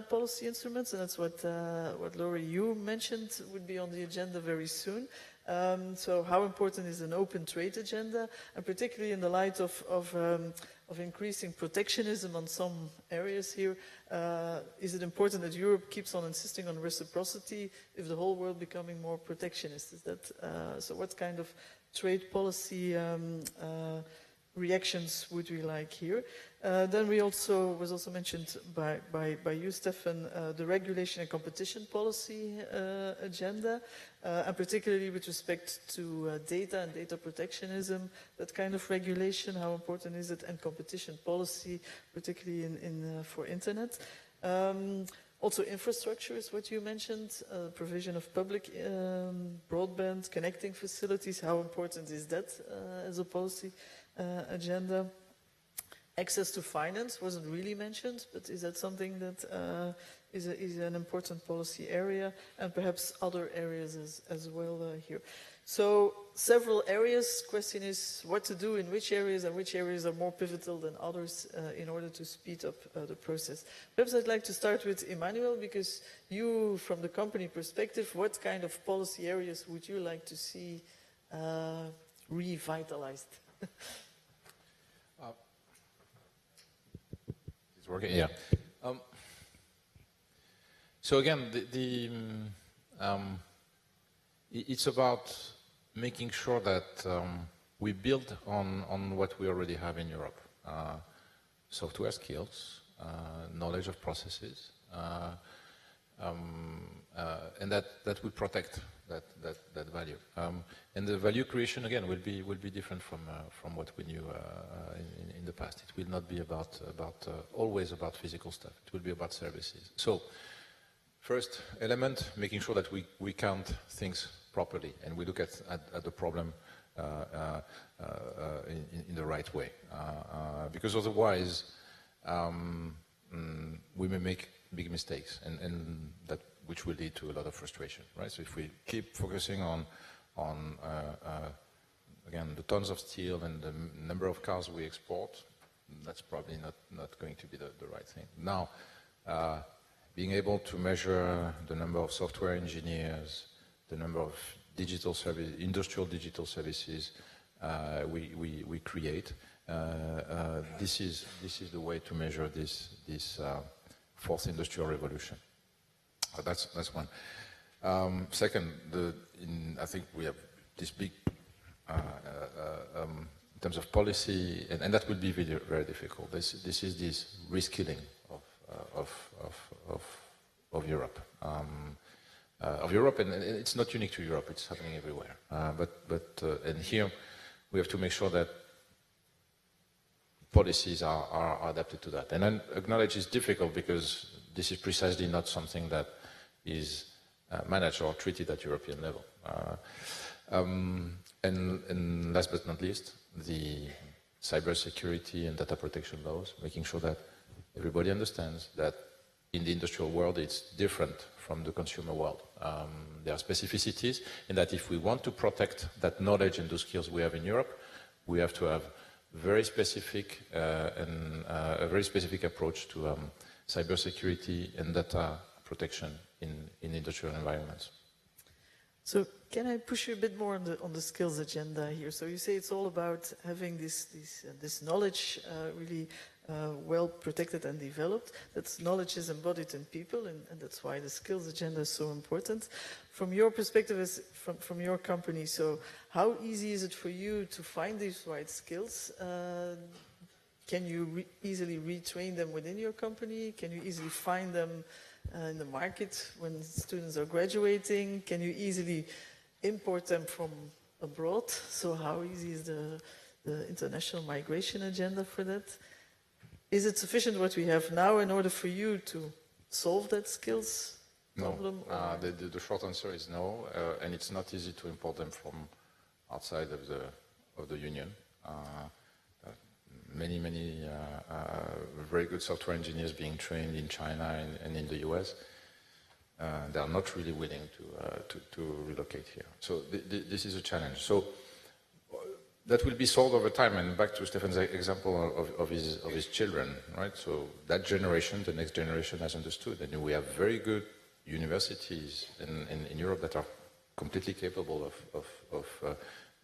policy instruments, and that's what Lowri, you mentioned, would be on the agenda very soon. So how important is an open trade agenda, and particularly in the light of increasing protectionism on some areas here, is it important that Europe keeps on insisting on reciprocity if the whole world becoming more protectionist? Is that, so what kind of trade policy reactions would we like here? Then we also, was also mentioned by you, Steffen, the regulation and competition policy agenda, and particularly with respect to data and data protectionism, that kind of regulation, how important is it, and competition policy, particularly for internet. Also infrastructure is what you mentioned, provision of public broadband, connecting facilities, how important is that as a policy agenda? Access to finance wasn't really mentioned, but is that something that is an important policy area, and perhaps other areas as well here? So several areas. Question is what to do in which areas, and which areas are more pivotal than others in order to speed up the process. Perhaps I'd like to start with Emmanuel, because you, from the company perspective, what kind of policy areas would you like to see revitalized? It's working, yeah. So again, it's about making sure that we build on what we already have in Europe. Software skills, knowledge of processes, and that we protect that value. And the value creation again will be different from what we knew in the past. It will not be always about physical stuff. It will be about services. So first element, making sure that we count things properly and we look at the problem in the right way, because otherwise we may make big mistakes, and that which will lead to a lot of frustration, right? So if we keep focusing on again the tons of steel and the number of cars we export, that's probably not going to be the right thing. Now, being able to measure the number of software engineers, the number of digital service, industrial digital services we create, this is the way to measure this fourth industrial revolution. That's one. Second, I think we have this big, in terms of policy, and that will be very, very difficult. This is this reskilling of Europe. And it's not unique to Europe, it's happening everywhere. And here we have to make sure that policies are adapted to that. And I acknowledge it's difficult because this is precisely not something that is managed or treated at European level. And last but not least, the cybersecurity and data protection laws, making sure that everybody understands that in the industrial world it's different from the consumer world. There are specificities, and that if we want to protect that knowledge and those skills we have in Europe, we have to have very specific a very specific approach to cybersecurity and data protection in industrial environments. So can I push you a bit more on the skills agenda here? So you say it's all about having this knowledge really well protected and developed. That knowledge is embodied in people, and that's why the skills agenda is so important. From your perspective, from your company, so how easy is it for you to find these right skills? Can you easily retrain them within your company? Can you easily find them in the market when students are graduating? Can you easily import them from abroad? So how easy is the international migration agenda for that? Is it sufficient what we have now in order for you to solve that skills problem? No, the short answer is no, and it's not easy to import them from outside of the Union. many very good software engineers being trained in China and in the US. They are not really willing to relocate here. So this is a challenge. So that will be solved over time. And back to Steffen's example of his children, right? So that generation, the next generation, has understood, and we have very good universities in Europe that are completely capable of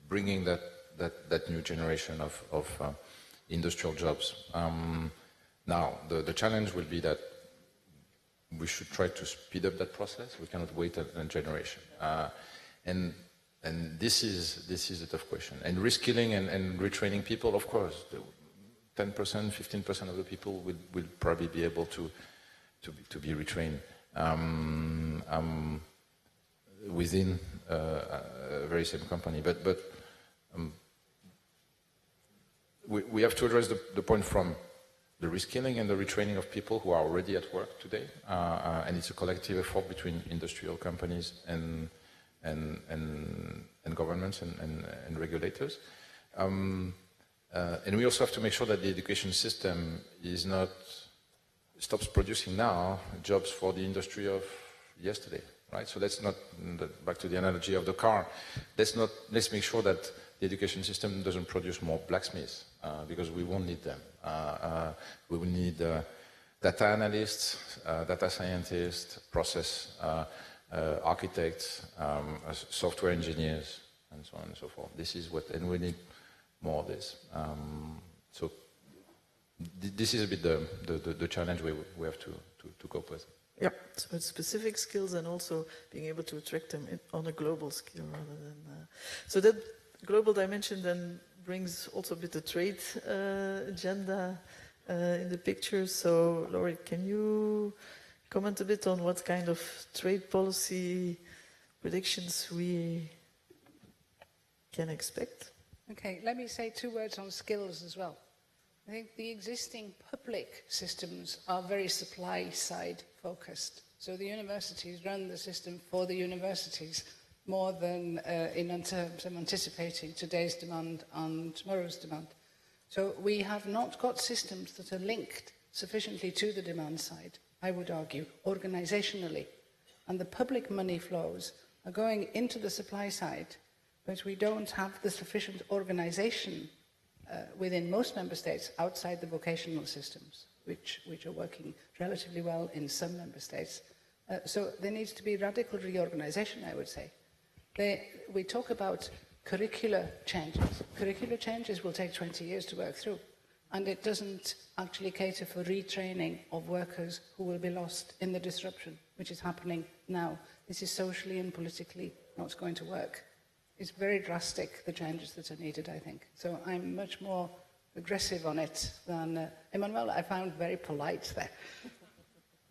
bringing that new generation of industrial jobs. Now, the challenge will be that we should try to speed up that process. We cannot wait a generation. And this is a tough question. And reskilling and retraining people, of course, 10%, 15% of the people will probably be able to be retrained within a very same company. But we have to address the point from the reskilling and the retraining of people who are already at work today, and it's a collective effort between industrial companies and governments and regulators. And we also have to make sure that the education system stops producing now jobs for the industry of yesterday, right? So let's not, back to the analogy of the car, let's make sure that the education system doesn't produce more blacksmiths, because we won't need them. We will need data analysts, data scientists, process architects, software engineers, and so on and so forth. This is what, and we need more of this. So this is a bit the challenge we have to cope with. Yeah, so it's specific skills and also being able to attract them on a global scale rather than... So that global dimension then brings also a bit the trade agenda in the picture. So, Lowri, can you comment a bit on what kind of trade policy predictions we can expect? Okay, let me say 2 words on skills as well. I think the existing public systems are very supply-side focused. So the universities run the system for the universities more than in terms of anticipating today's demand and tomorrow's demand. So we have not got systems that are linked sufficiently to the demand side, I would argue, organizationally. And the public money flows are going into the supply side, but we don't have the sufficient organization within most member states outside the vocational systems, which are working relatively well in some member states. So there needs to be radical reorganization, I would say. We talk about curricular changes. Curricular changes will take 20 years to work through, and it doesn't actually cater for retraining of workers who will be lost in the disruption, which is happening now. This is socially and politically not going to work. It's very drastic, the changes that are needed, I think. So I'm much more aggressive on it than Emmanuel. I found very polite there.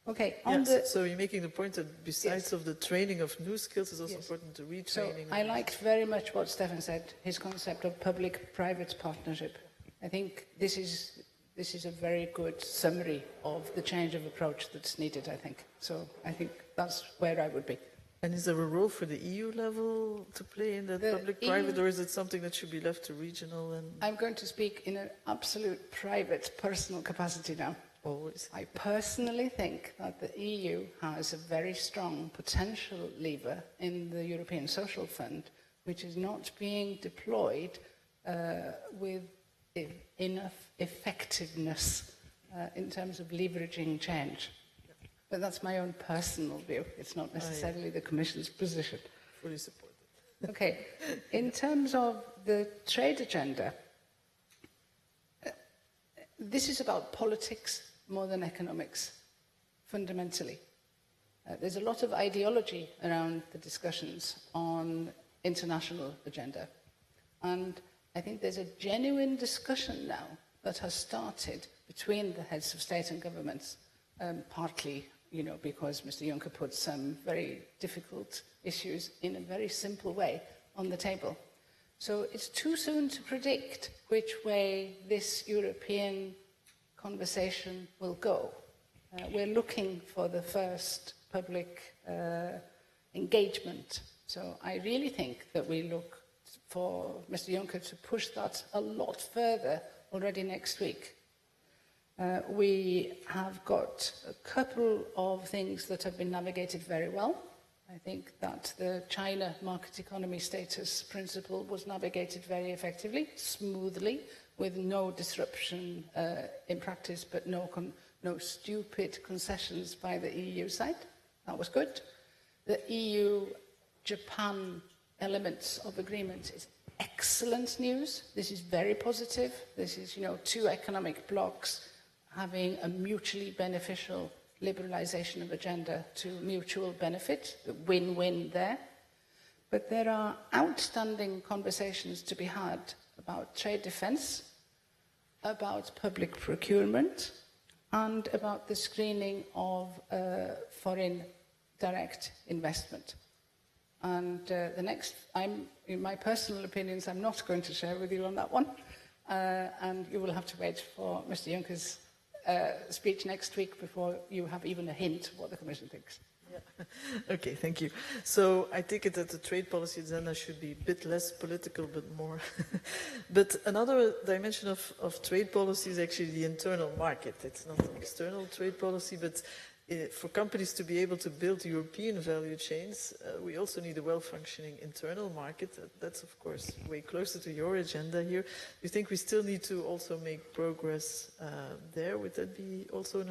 Okay, so you're making the point that besides of the training of new skills, it's also important to retraining. So I liked very much what Steffen said, his concept of public-private partnership. I think this is a very good summary of the change of approach that's needed, I think. So I think that's where I would be. And is there a role for the EU level to play in that public-private, or is it something that should be left to regional? And I'm going to speak in an absolute private, personal capacity now. Always. I personally think that the EU has a very strong potential lever in the European Social Fund, which is not being deployed with enough effectiveness in terms of leveraging change. But that's my own personal view. It's not necessarily the Commission's position. Fully supported. Okay. In terms of the trade agenda, this is about politics more than economics, fundamentally. There's a lot of ideology around the discussions on international agenda. And I think there's a genuine discussion now that has started between the heads of state and governments, partly because Mr. Juncker put some very difficult issues in a very simple way on the table. So it's too soon to predict which way this European conversation will go. We're looking for the first public engagement. So I really think that we look for Mr. Juncker to push that a lot further already next week. We have got a couple of things that have been navigated very well. I think that the China market economy status principle was navigated very effectively, smoothly, with no disruption in practice, but no stupid concessions by the EU side. That was good. The EU-Japan elements of agreement is excellent news. This is very positive. This is, two economic blocs having a mutually beneficial liberalisation of agenda to mutual benefit, the win-win there. But there are outstanding conversations to be had about trade defence, about public procurement, and about the screening of foreign direct investment. And in my personal opinions, I'm not going to share with you on that one. And you will have to wait for Mr. Juncker's speech next week before you have even a hint of what the Commission thinks. Yeah. Okay, thank you. So I take it that the trade policy agenda should be a bit less political, but more. But another dimension of trade policy is actually the internal market. It's not an external trade policy, but for companies to be able to build European value chains, we also need a well-functioning internal market. That's, of course, way closer to your agenda here. Do you think we still need to also make progress there? Would that be also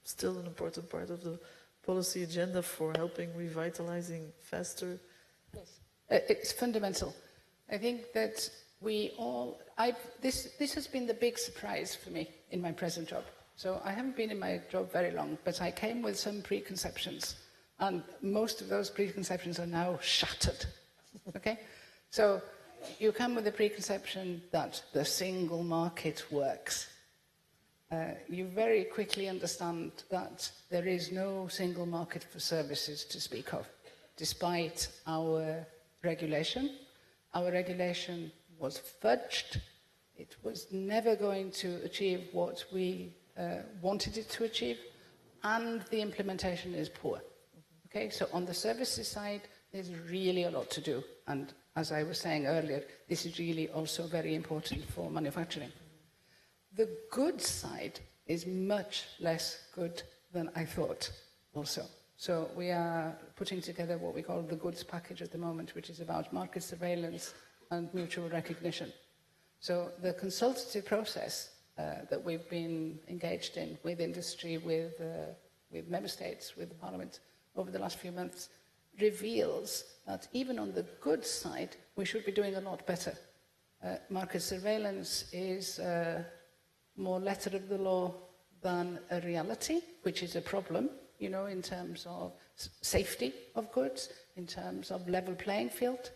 still an important part of the policy agenda for helping revitalizing faster? Yes, it's fundamental. I think that this has been the big surprise for me in my present job. So I haven't been in my job very long, but I came with some preconceptions, and most of those preconceptions are now shattered. Okay? So you come with the preconception that the single market works. You very quickly understand that there is no single market for services to speak of, despite our regulation. Our regulation was fudged. It was never going to achieve what we wanted it to achieve, and the implementation is poor. Okay, so on the services side, there's really a lot to do. And as I was saying earlier, this is really also very important for manufacturing. The goods side is much less good than I thought also. So we are putting together what we call the goods package at the moment, which is about market surveillance and mutual recognition. So the consultative process that we've been engaged in with industry, with member states, with the Parliament over the last few months reveals that even on the goods side, we should be doing a lot better. Market surveillance is more letter of the law than a reality, which is a problem, in terms of safety of goods, in terms of level playing field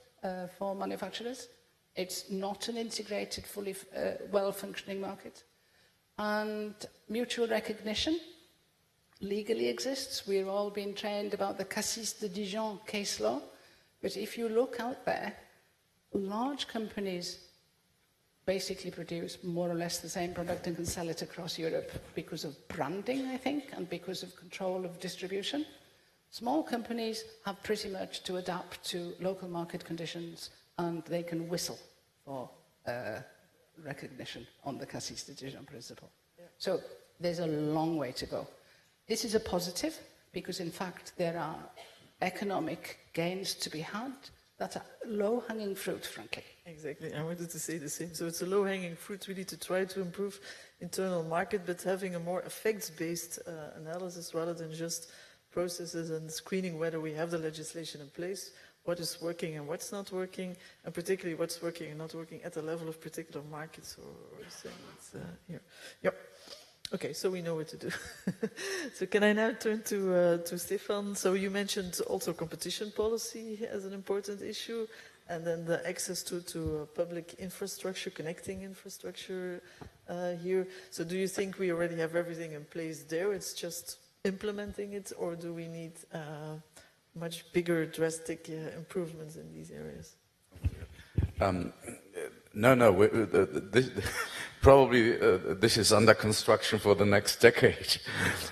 for manufacturers. It's not an integrated, fully well-functioning market. And mutual recognition legally exists. We're all being trained about the Cassis de Dijon case law. But if you look out there, large companies basically produce more or less the same product and can sell it across Europe because of branding, I think, and because of control of distribution. Small companies have pretty much to adapt to local market conditions, and they can whistle for recognition on the Cassis de Dijon principle. Yeah. So there's a long way to go. This is a positive because, in fact, there are economic gains to be had that are low-hanging fruit, frankly. Exactly. I wanted to say the same. So it's a low-hanging fruit, really, to try to improve internal market, but having a more effects-based analysis rather than just processes and screening whether we have the legislation in place, what is working and what's not working, and particularly what's working and not working at the level of particular markets or segments here. Yep. Okay, so we know what to do. So can I now turn to Steffen? So you mentioned also competition policy as an important issue, and then the access to public infrastructure, connecting infrastructure here. So do you think we already have everything in place there? It's just implementing it, or do we need much bigger, drastic improvements in these areas? No. Probably this is under construction for the next decade.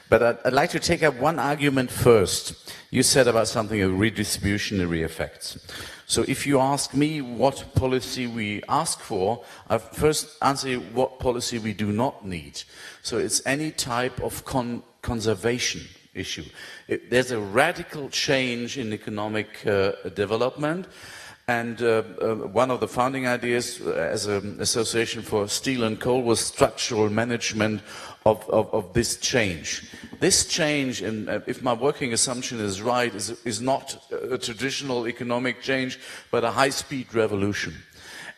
But I'd like to take up one argument first. You said about something of redistributionary effects. So if you ask me what policy we ask for, I first answer you what policy we do not need. So it's any type of conservation issue. There's a radical change in economic development. And one of the founding ideas as an association for steel and coal was structural management of this change. This change, and if my working assumption is right, is not a traditional economic change, but a high-speed revolution.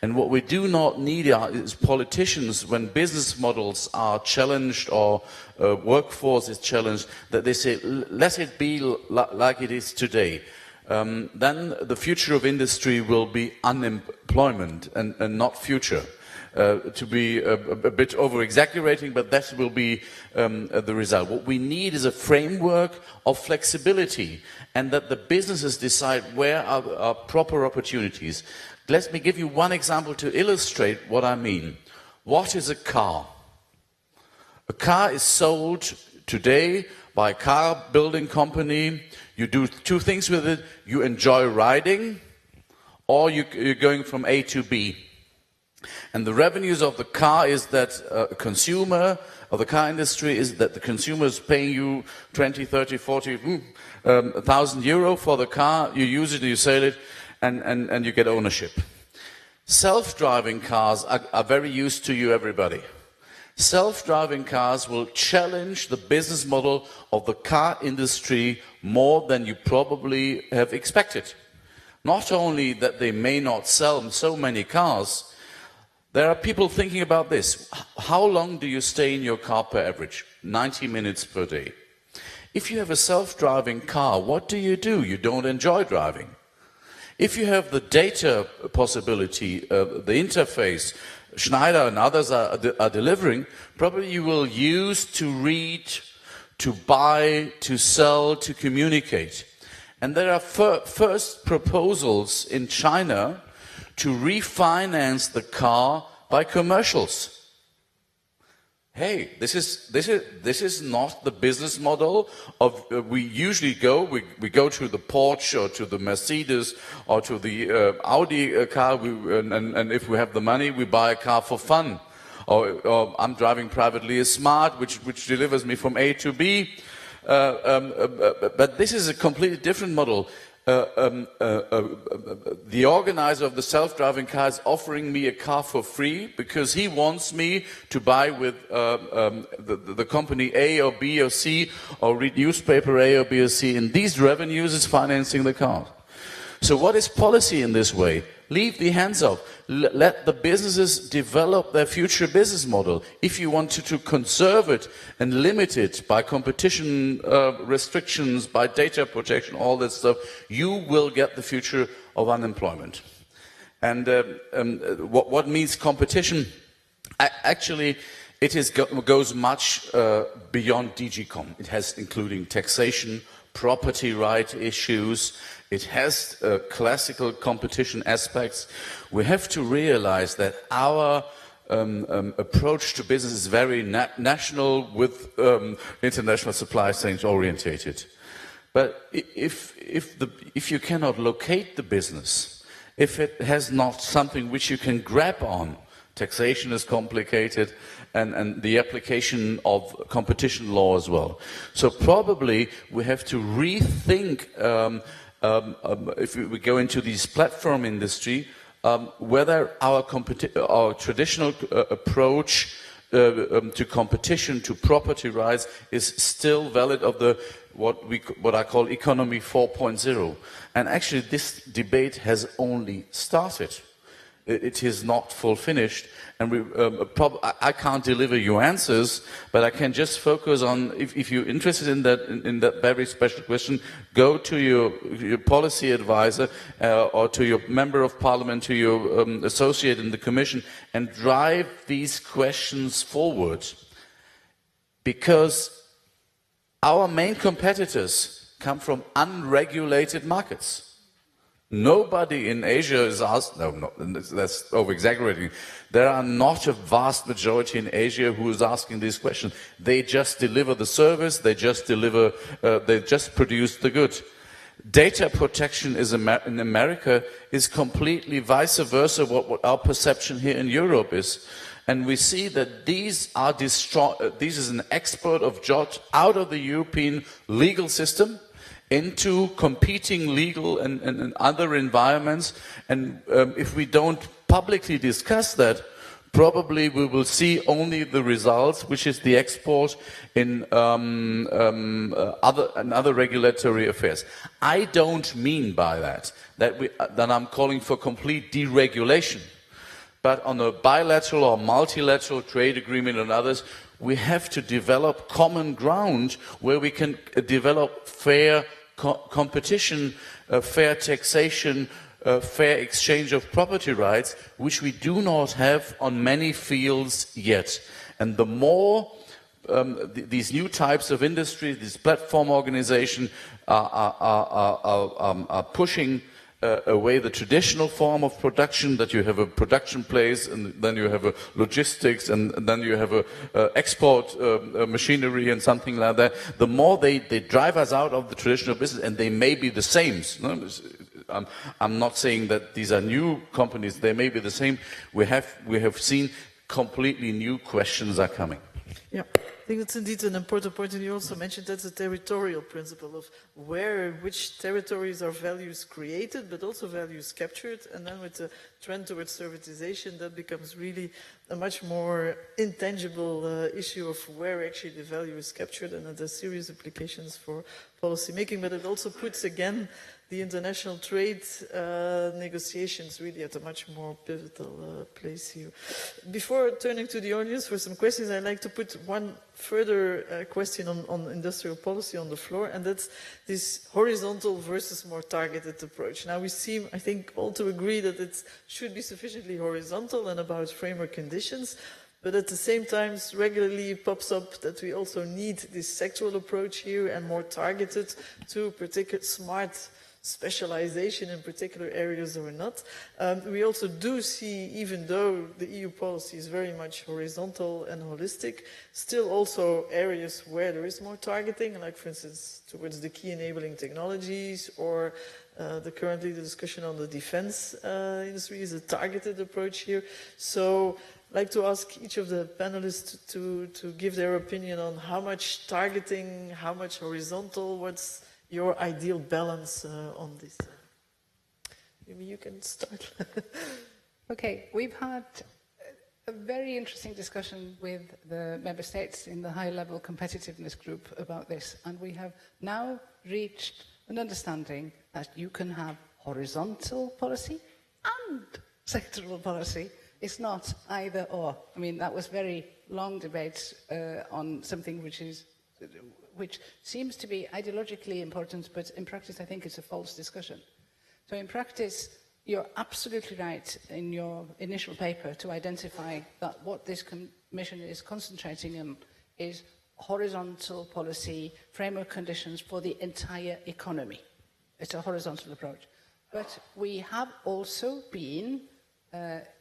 And what we do not need is politicians, when business models are challenged or workforce is challenged, that they say, let it be like it is today. Then the future of industry will be unemployment and not future. To be a bit over-exaggerating, but that will be the result. What we need is a framework of flexibility, and that the businesses decide where are proper opportunities. Let me give you one example to illustrate what I mean. What is a car? A car is sold today by a car building company. You do two things with it. You enjoy riding, or you're going from A to B. And the revenues of the car is that a consumer of the car industry is that the consumer is paying you 20, 30, 40,000 euro for the car. You use it, you sell it, and you get ownership. Self-driving cars are very used to you, everybody. Self-driving cars will challenge the business model of the car industry more than you probably have expected. Not only that they may not sell so many cars, there are people thinking about this. How long do you stay in your car per average? 90 minutes per day. If you have a self-driving car, what do? You don't enjoy driving. If you have the data possibility, the interface, Schneider and others are delivering, probably you will use to read, to buy, to sell, to communicate. And there are first proposals in China to refinance the car by commercials. Hey, this is not the business model of we usually go. We go to the Porsche or to the Mercedes or to the Audi car, and if we have the money, we buy a car for fun. Or I'm driving privately a Smart, which delivers me from A to B. But this is a completely different model. The organizer of the self-driving car is offering me a car for free because he wants me to buy with the company A or B or C or read newspaper A or B or C, and these revenues is financing the car. So what is policy in this way? Leave the hands off. Let the businesses develop their future business model. If you want to conserve it and limit it by competition restrictions, by data protection, all that stuff, you will get the future of unemployment. And what means competition? Actually, goes much beyond DG.Com. It has including taxation, property right issues. It has classical competition aspects. We have to realize that our approach to business is very national with international supply chains orientated. But if you cannot locate the business, if it has not something which you can grab on, taxation is complicated, and the application of competition law as well. So probably we have to rethink if we go into this platform industry, whether our traditional approach to competition, to property rights, is still valid of the what I call economy 4.0. And actually, this debate has only started. It is not full finished, and I can't deliver you answers, but I can just focus on, if you're interested in that very special question, go to your policy advisor or to your member of parliament, to your associate in the commission, and drive these questions forward. Because our main competitors come from unregulated markets. Nobody in Asia is asked, no, that's over-exaggerating. There are not a vast majority in Asia who is asking these questions. They just deliver the service, they just deliver, they just produce the good. Data protection in America is completely vice versa what our perception here in Europe is. And we see that these are this is an export of jobs out of the European legal system into competing legal and other environments. And if we don't publicly discuss that, probably we will see only the results, which is the export in other regulatory affairs. I don't mean by that I'm calling for complete deregulation. But on a bilateral or multilateral trade agreement and others, we have to develop common ground where we can develop fair competition, fair taxation, fair exchange of property rights, which we do not have on many fields yet. And the more these new types of industry, these platform organizations are pushing away the traditional form of production, that you have a production place and then you have a logistics and then you have a export machinery and something like that, the more they drive us out of the traditional business, and they may be the same. I'm not saying that these are new companies, they may be the same. We have seen completely new questions are coming. Yeah, I think that's indeed an important point, and you also mentioned that's a territorial principle of which territories are values created, but also values captured, and then with the trend towards servitization, that becomes really a much more intangible issue of where actually the value is captured, and it has serious implications for policy making, but it also puts again the international trade negotiations really at a much more pivotal place here. Before turning to the audience for some questions, I'd like to put one further question on industrial policy on the floor, and that's this horizontal versus more targeted approach. Now we seem, I think, all to agree that it should be sufficiently horizontal and about framework conditions, but at the same time, regularly pops up that we also need this sectoral approach here and more targeted to particular smart specialization in particular areas or not. We also do see, even though the EU policy is very much horizontal and holistic, still also areas where there is more targeting, like for instance towards the key enabling technologies, or currently the discussion on the defense industry is a targeted approach here. So I'd like to ask each of the panelists to give their opinion on how much targeting, how much horizontal, what's your ideal balance on this. Maybe you can start. Okay, we've had a very interesting discussion with the member states in the high-level competitiveness group about this, and we have now reached an understanding that you can have horizontal policy and sectoral policy. It's not either or. I mean, that was very long debates on something which seems to be ideologically important, but in practice I think it's a false discussion. So in practice, you're absolutely right in your initial paper to identify that what this commission is concentrating on is horizontal policy, framework conditions for the entire economy. It's a horizontal approach. But we have also been,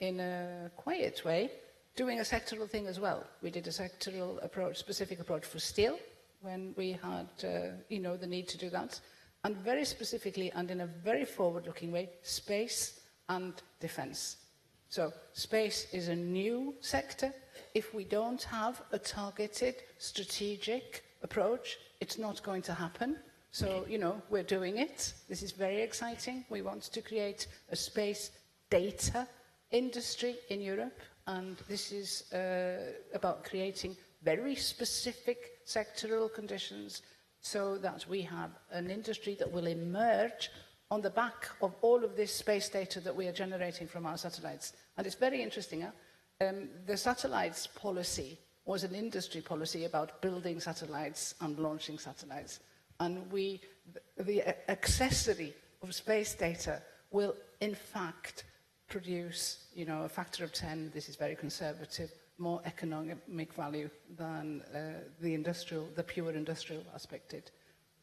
in a quiet way, doing a sectoral thing as well. We did a sectoral approach, specific approach for steel, when we had, the need to do that. And very specifically, and in a very forward-looking way, space and defence. So space is a new sector. If we don't have a targeted, strategic approach, it's not going to happen. So, we're doing it. This is very exciting. We want to create a space data industry in Europe, and this is about creating very specific sectoral conditions so that we have an industry that will emerge on the back of all of this space data that we are generating from our satellites. And it's very interesting. The satellites policy was an industry policy about building satellites and launching satellites. And the accessory of space data will, in fact, produce, a factor of 10, this is very conservative, more economic value than the pure industrial aspect did.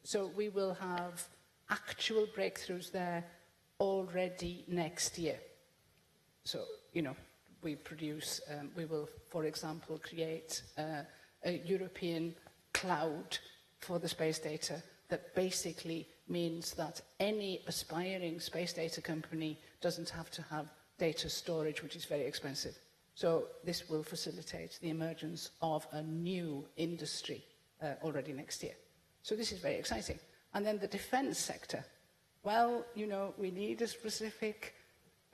So we will have actual breakthroughs there already next year. So, you know, we will, for example, create a European cloud for the space data that basically means that any aspiring space data company doesn't have to have data storage, which is very expensive. So this will facilitate the emergence of a new industry already next year. So this is very exciting. And then the defense sector. Well, you know, we need a specific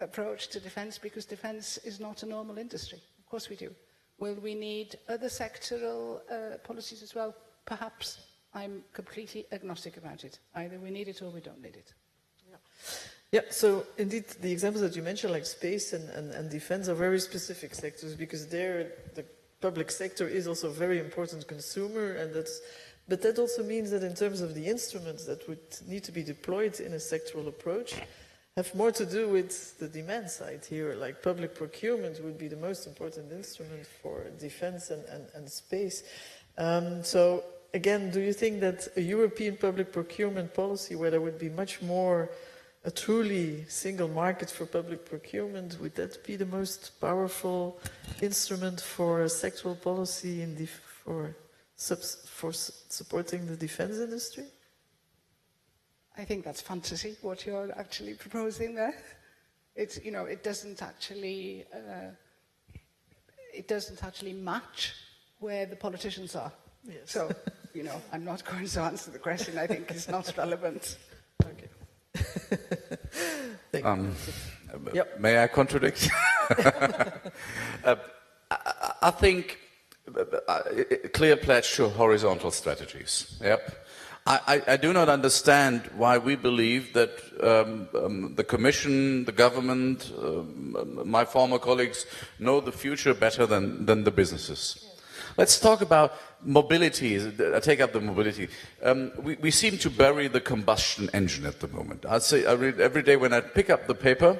approach to defense because defense is not a normal industry. Of course we do. Will we need other sectoral policies as well? Perhaps. I'm completely agnostic about it. Either we need it or we don't need it. Yeah, so indeed the examples that you mentioned, like space and defense, are very specific sectors because there the public sector is also a very important consumer, and but that also means that in terms of the instruments that would need to be deployed in a sectoral approach have more to do with the demand side here, like public procurement would be the most important instrument for defense and space. So again, do you think that a European public procurement policy where there would be much more a truly single market for public procurement, would that be the most powerful instrument for a sectoral policy for supporting the defense industry? I think that's fantasy, what you're actually proposing there. It's, you know, it doesn't actually match where the politicians are. Yes. So, you know, I'm not going to answer the question. I think it's not relevant. Okay. Thank you. Yep. May I contradict? I think a clear pledge to horizontal strategies. Yep. I do not understand why we believe that the Commission, the government, my former colleagues know the future better than the businesses. Yeah. Let's talk about mobility. I take up the mobility. We seem to bury the combustion engine at the moment. I read every day when I pick up the paper,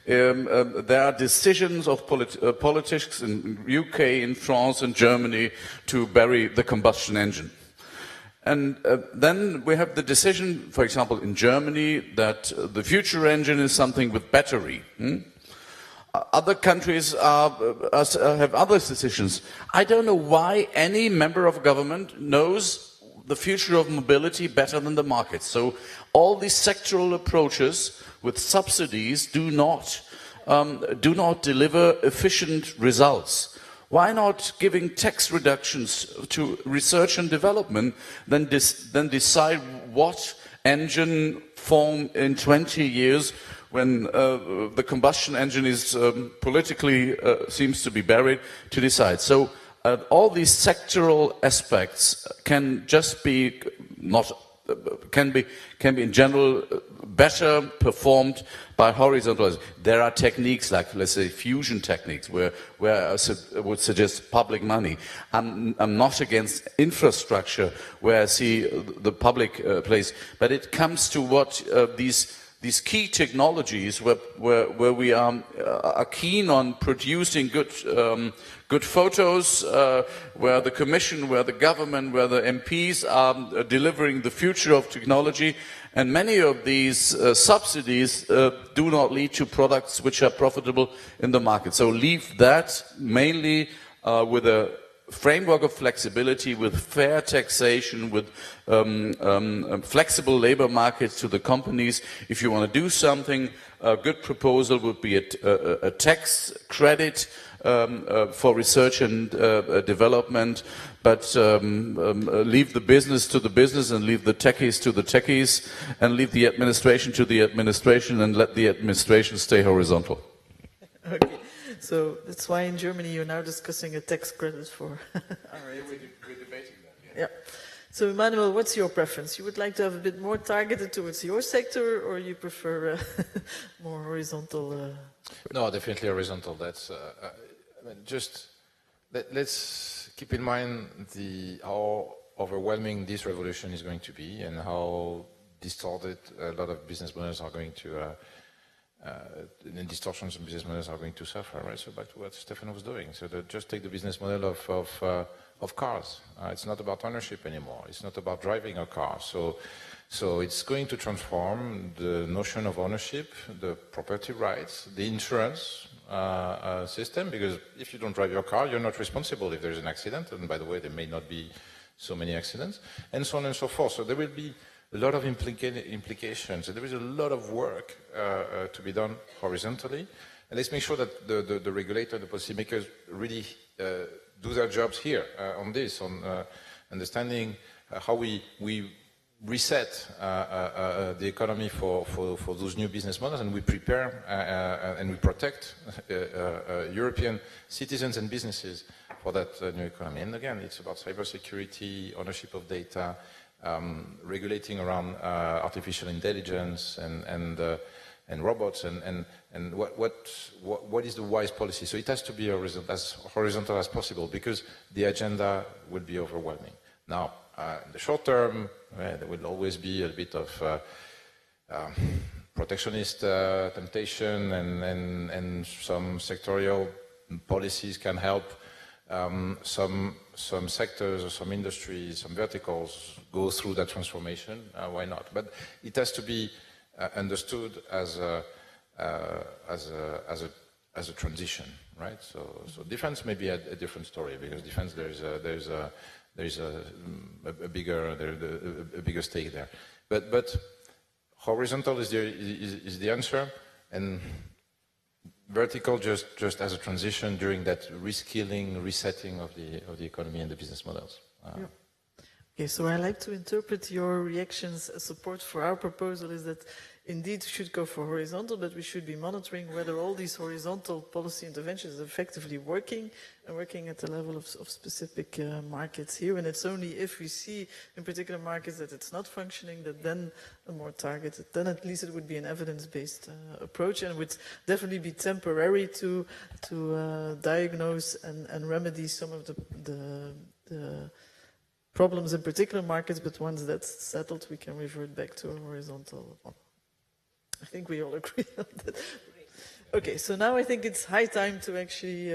there are decisions of politics in UK, in France, in Germany to bury the combustion engine. And then we have the decision, for example, in Germany, that the future engine is something with battery. Other countries have other decisions. I don't know why any member of government knows the future of mobility better than the market. So all these sectoral approaches with subsidies do not deliver efficient results. Why not giving tax reductions to research and development, then decide what engine form in 20 years when the combustion engine is politically seems to be buried, to decide. So all these sectoral aspects can just be can be in general better performed by horizontalization. There are techniques like, let's say, fusion techniques where I would suggest public money. I'm not against infrastructure where I see the public place, but it comes to what these key technologies where we are keen on producing good photos, where the Commission, where the government, where the MPs are delivering the future of technology, and many of these subsidies do not lead to products which are profitable in the market. So leave that mainly with a framework of flexibility, with fair taxation, with flexible labor markets to the companies. If you want to do something, a good proposal would be a tax credit for research and development, but leave the business to the business and leave the techies to the techies and leave the administration to the administration and let the administration stay horizontal. Okay. So that's why in Germany you're now discussing a tax credit for... We're debating that. Yeah. So Emmanuel, what's your preference? You would like to have a bit more targeted towards your sector, or you prefer more horizontal? No, definitely horizontal. That's I mean, just let's keep in mind how overwhelming this revolution is going to be and how distorted a lot of business models are going to then distortions in business models are going to suffer, right? So back to what Steffen was doing. So just take the business model of cars. It's not about ownership anymore. It's not about driving a car. So it's going to transform the notion of ownership, the property rights, the insurance system, because if you don't drive your car, you're not responsible if there's an accident. And by the way, there may not be so many accidents, and so on and so forth. So there will be a lot of implications. There is a lot of work to be done horizontally. And let's make sure that the regulator, the policymakers really do their jobs here on this, on understanding how we reset the economy for those new business models, and we prepare and we protect European citizens and businesses for that new economy. And again, it's about cybersecurity, ownership of data, regulating around artificial intelligence and robots, and what is the wise policy. So it has to be as horizontal as possible, because the agenda will be overwhelming. Now, in the short term, there will always be a bit of protectionist temptation, and some sectorial policies can help some sectors or some industries, some verticals go through that transformation. Why not? But it has to be understood as a transition, right? So defense may be a different story, because defense there's a bigger stake there. But horizontal is the answer, and vertical just as a transition during that reskilling, resetting of the economy and the business models. Yeah. Okay, so I like to interpret your reactions as support for our proposal is that indeed we should go for horizontal, but we should be monitoring whether all these horizontal policy interventions are effectively working, and working at the level of specific markets here. And it's only if we see in particular markets that it's not functioning that then a more targeted, then at least it would be an evidence-based approach, and would definitely be temporary to diagnose and remedy some of the problems in particular markets, but once that's settled, we can revert back to a horizontal one. I think we all agree on that. Okay, so now I think it's high time to actually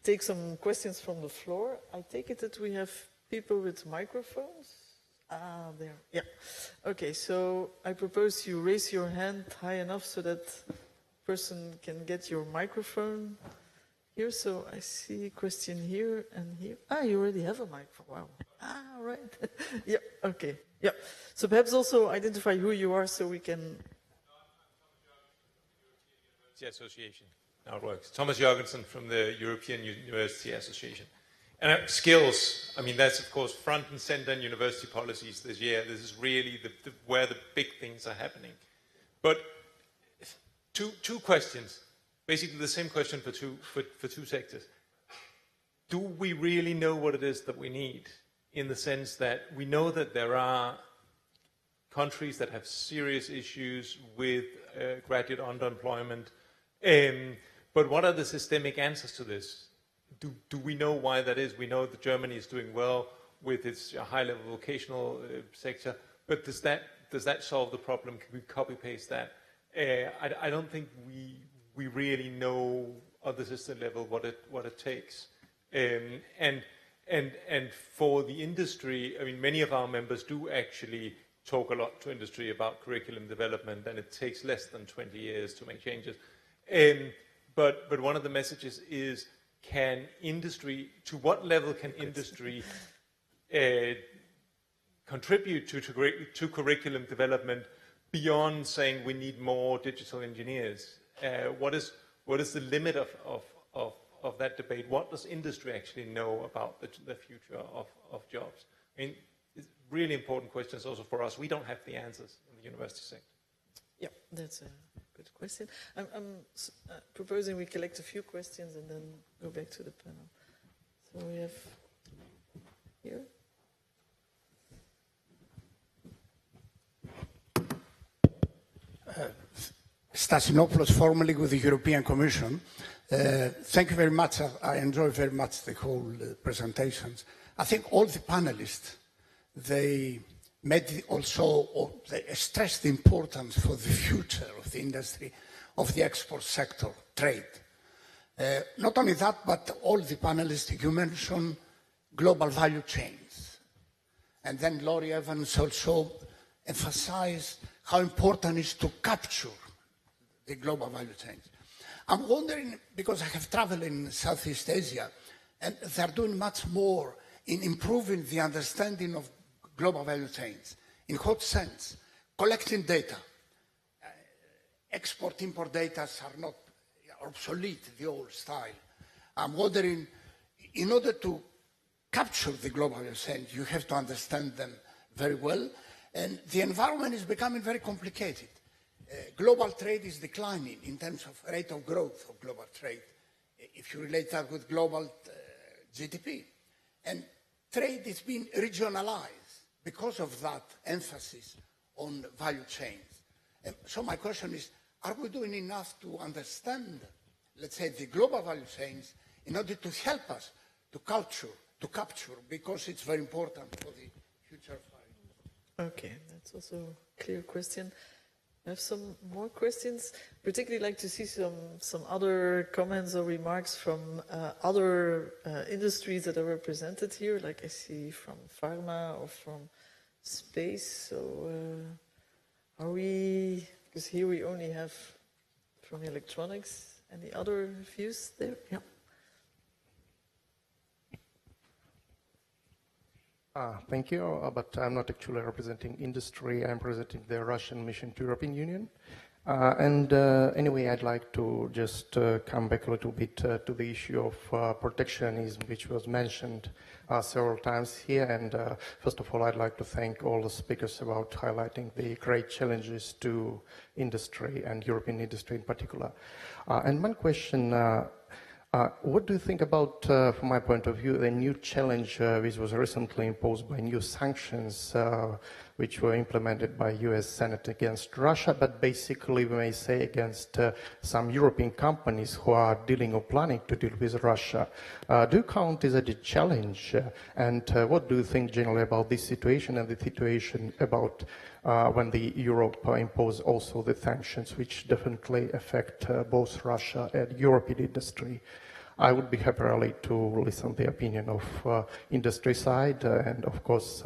take some questions from the floor. I take it that we have people with microphones. There, yeah. Okay, so I propose you raise your hand high enough so that person can get your microphone. Here, so I see a question here and here. You already have a microphone. Wow. Right. Yeah, okay. Yeah. So perhaps also identify who you are so we can... Association. Now it works. Thomas Jørgensen from the European University Association. And skills, I mean, that's of course front and center in university policies this year. This is really where the big things are happening. But two questions. Basically the same question for two sectors. Do we really know what it is that we need, in the sense that we know that there are countries that have serious issues with graduate underemployment, but what are the systemic answers to this? Do we know why that is? We know that Germany is doing well with its high-level vocational sector, but does that solve the problem? Can we copy-paste that? I don't think we really know at the system level what it takes, and for the industry, I mean, many of our members do actually talk a lot to industry about curriculum development, and it takes less than 20 years to make changes. But one of the messages is, can industry, to what level can industry contribute to curriculum development beyond saying we need more digital engineers? What is the limit of that debate? What does industry actually know about the future of jobs? I mean, it's really important questions also for us. We don't have the answers in the university sector. Yeah, that's a good question. I'm proposing we collect a few questions and then go back to the panel. So we have here. Stasinopoulos, formerly with the European Commission. Thank you very much. I enjoy very much the whole presentations. I think all the panelists, they made also stressed the importance for the future of the industry, of the export sector, trade. Not only that, but all the panelists, you mentioned global value chains. And then Lowri Evans also emphasized how important it is to capture the global value chains. I'm wondering, because I have traveled in Southeast Asia, and they're doing much more in improving the understanding of global value chains. In what sense? Collecting data. Export-import data are not obsolete, the old style. I'm wondering, in order to capture the global value chains, you have to understand them very well, and the environment is becoming very complicated. Global trade is declining in terms of rate of growth of global trade, if you relate that with global GDP. And trade is being regionalized because of that emphasis on value chains. And so my question is, are we doing enough to understand, let's say, the global value chains in order to help us to capture, because it's very important for the future of value? Okay, that's also a clear question. I have some more questions. Particularly like to see some other comments or remarks from other industries that are represented here, like I see from pharma or from space. So are we, because here we only have from electronics, any other views there? Yeah. Thank you, but I'm not actually representing industry. I'm representing the Russian mission to European Union. Anyway, I'd like to just come back a little bit to the issue of protectionism, which was mentioned several times here. And first of all, I'd like to thank all the speakers about highlighting the great challenges to industry and European industry in particular. And one question, what do you think about, from my point of view, the new challenge which was recently imposed by new sanctions which were implemented by US Senate against Russia, but basically we may say against some European companies who are dealing or planning to deal with Russia. Do you count this as a challenge? And what do you think generally about this situation and the situation about when the Europe impose also the sanctions, which definitely affect both Russia and European industry? I would be happy really to listen to the opinion of industry side and of course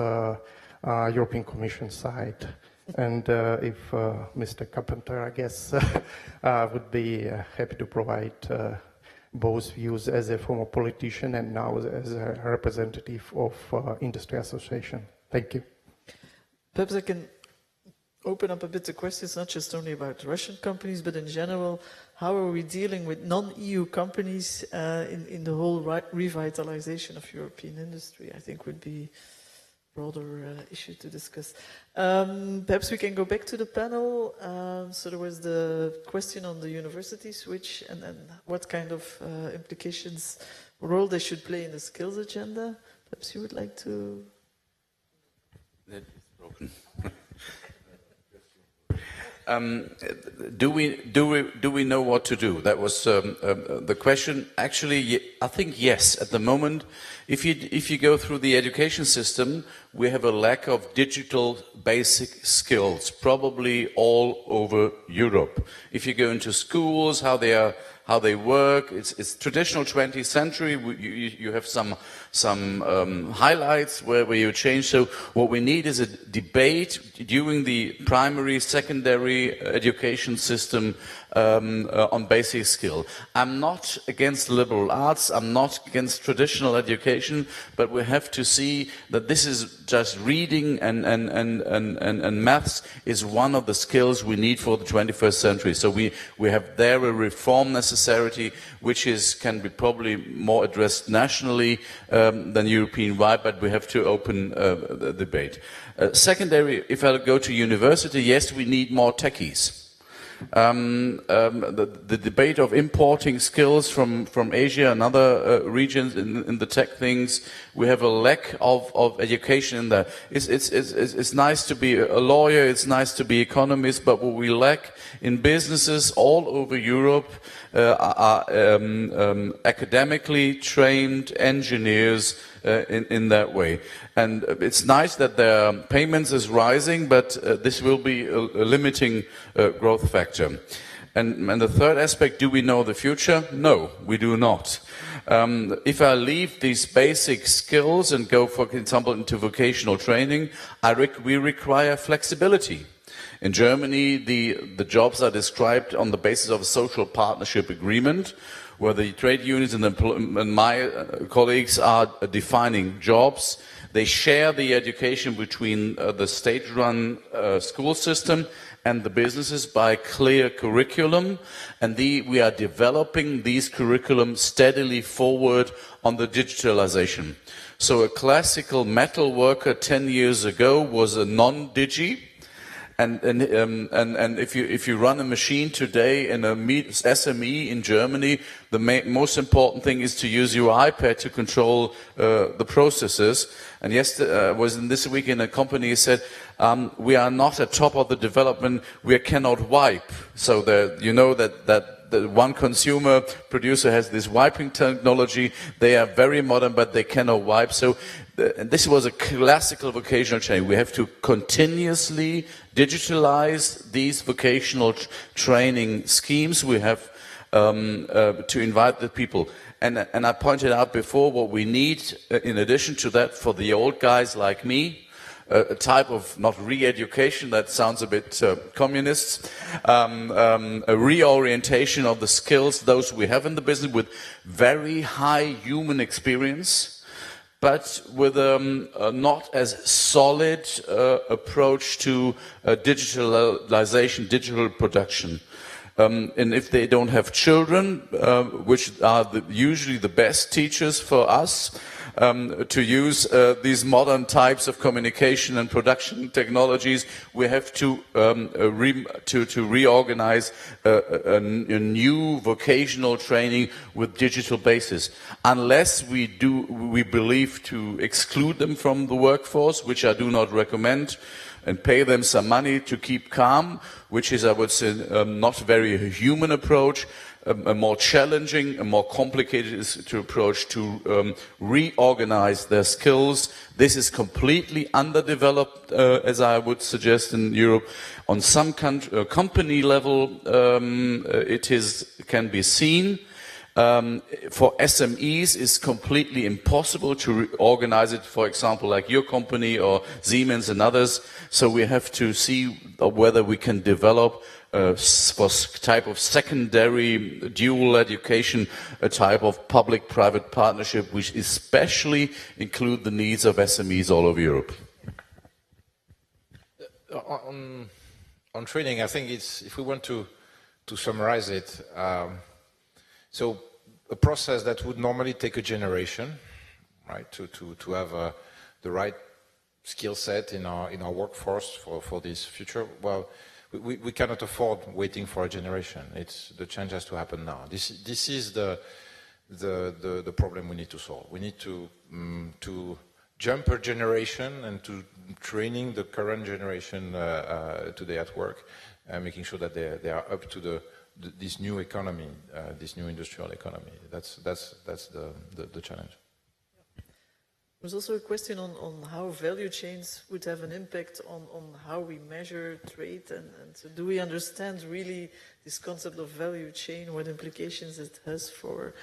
European Commission side. And if Mr. Kampeter, I guess, would be happy to provide both views as a former politician and now as a representative of industry association. Thank you. Perhaps I can open up a bit the questions, not just only about Russian companies, but in general, how are we dealing with non-EU companies in the whole revitalization of European industry, I think would be a broader issue to discuss. Perhaps we can go back to the panel. So there was the question on the university switch and then what kind of implications, role they should play in the skills agenda. Perhaps you would like to... That is broken. Do we know what to do? That was the question. Actually, I think yes. At the moment, if you go through the education system, we have a lack of digital basic skills, probably all over Europe. If you go into schools, how they work, it's traditional 20th century. You have some highlights where you change. So what we need is a debate during the primary, secondary education system on basic skill. I'm not against liberal arts, I'm not against traditional education, but we have to see that this is just reading and maths is one of the skills we need for the 21st century. So we have there a reform necessity, which can be probably more addressed nationally than European-wide, but we have to open the debate. Secondary, if I go to university, yes, we need more techies. The debate of importing skills from Asia and other regions in the tech things, we have a lack of education in there. It's nice to be a lawyer, it's nice to be economist, but what we lack in businesses all over Europe are academically trained engineers in that way. And it's nice that their payments is rising, but this will be a limiting growth factor. And the third aspect, do we know the future? No, we do not. If I leave these basic skills and go, for example, into vocational training, we require flexibility. In Germany, the jobs are described on the basis of a social partnership agreement, where the trade unions and my colleagues are defining jobs. They share the education between the state-run school system and the businesses by clear curriculum, and we are developing these curriculum steadily forward on the digitalization. So a classical metal worker 10 years ago was a non-digi, and if you run a machine today in a SME in Germany, the most important thing is to use your iPad to control the processes. And yesterday, I was this week in a company who said, we are not at top of the development, we cannot wipe. So you know that the one consumer producer has this wiping technology. They are very modern, but they cannot wipe. So this was a classical vocational training. We have to continuously digitalize these vocational training schemes. We have to invite the people. And I pointed out before what we need, in addition to that, for the old guys like me, a type of, not re-education, that sounds a bit communist, a reorientation of the skills, those we have in the business, with very high human experience, but with a not as solid approach to digitalization, digital production. And if they don't have children, which are usually the best teachers for us, to use these modern types of communication and production technologies, we have to reorganize a new vocational training with digital basis. Unless we believe to exclude them from the workforce, which I do not recommend, and pay them some money to keep calm, which is, I would say, not a very human approach. A more challenging, a more complicated approach to reorganize their skills. This is completely underdeveloped, as I would suggest, in Europe. On some company level, can be seen. For SMEs, it's completely impossible to organize it, for example, like your company or Siemens and others. So we have to see whether we can develop for type of secondary dual education, a type of public-private partnership, which especially include the needs of SMEs all over Europe. On training, I think if we want to summarize it, so a process that would normally take a generation, right, to have the right skill set in our workforce for this future, well, we cannot afford waiting for a generation. The change has to happen now. This is the problem we need to solve. We need to jump a generation and to training the current generation today at work, making sure that they are up to this new economy, this new industrial economy. That's the challenge. There's also a question on how value chains would have an impact on how we measure trade, and so do we understand really this concept of value chain, what implications it has for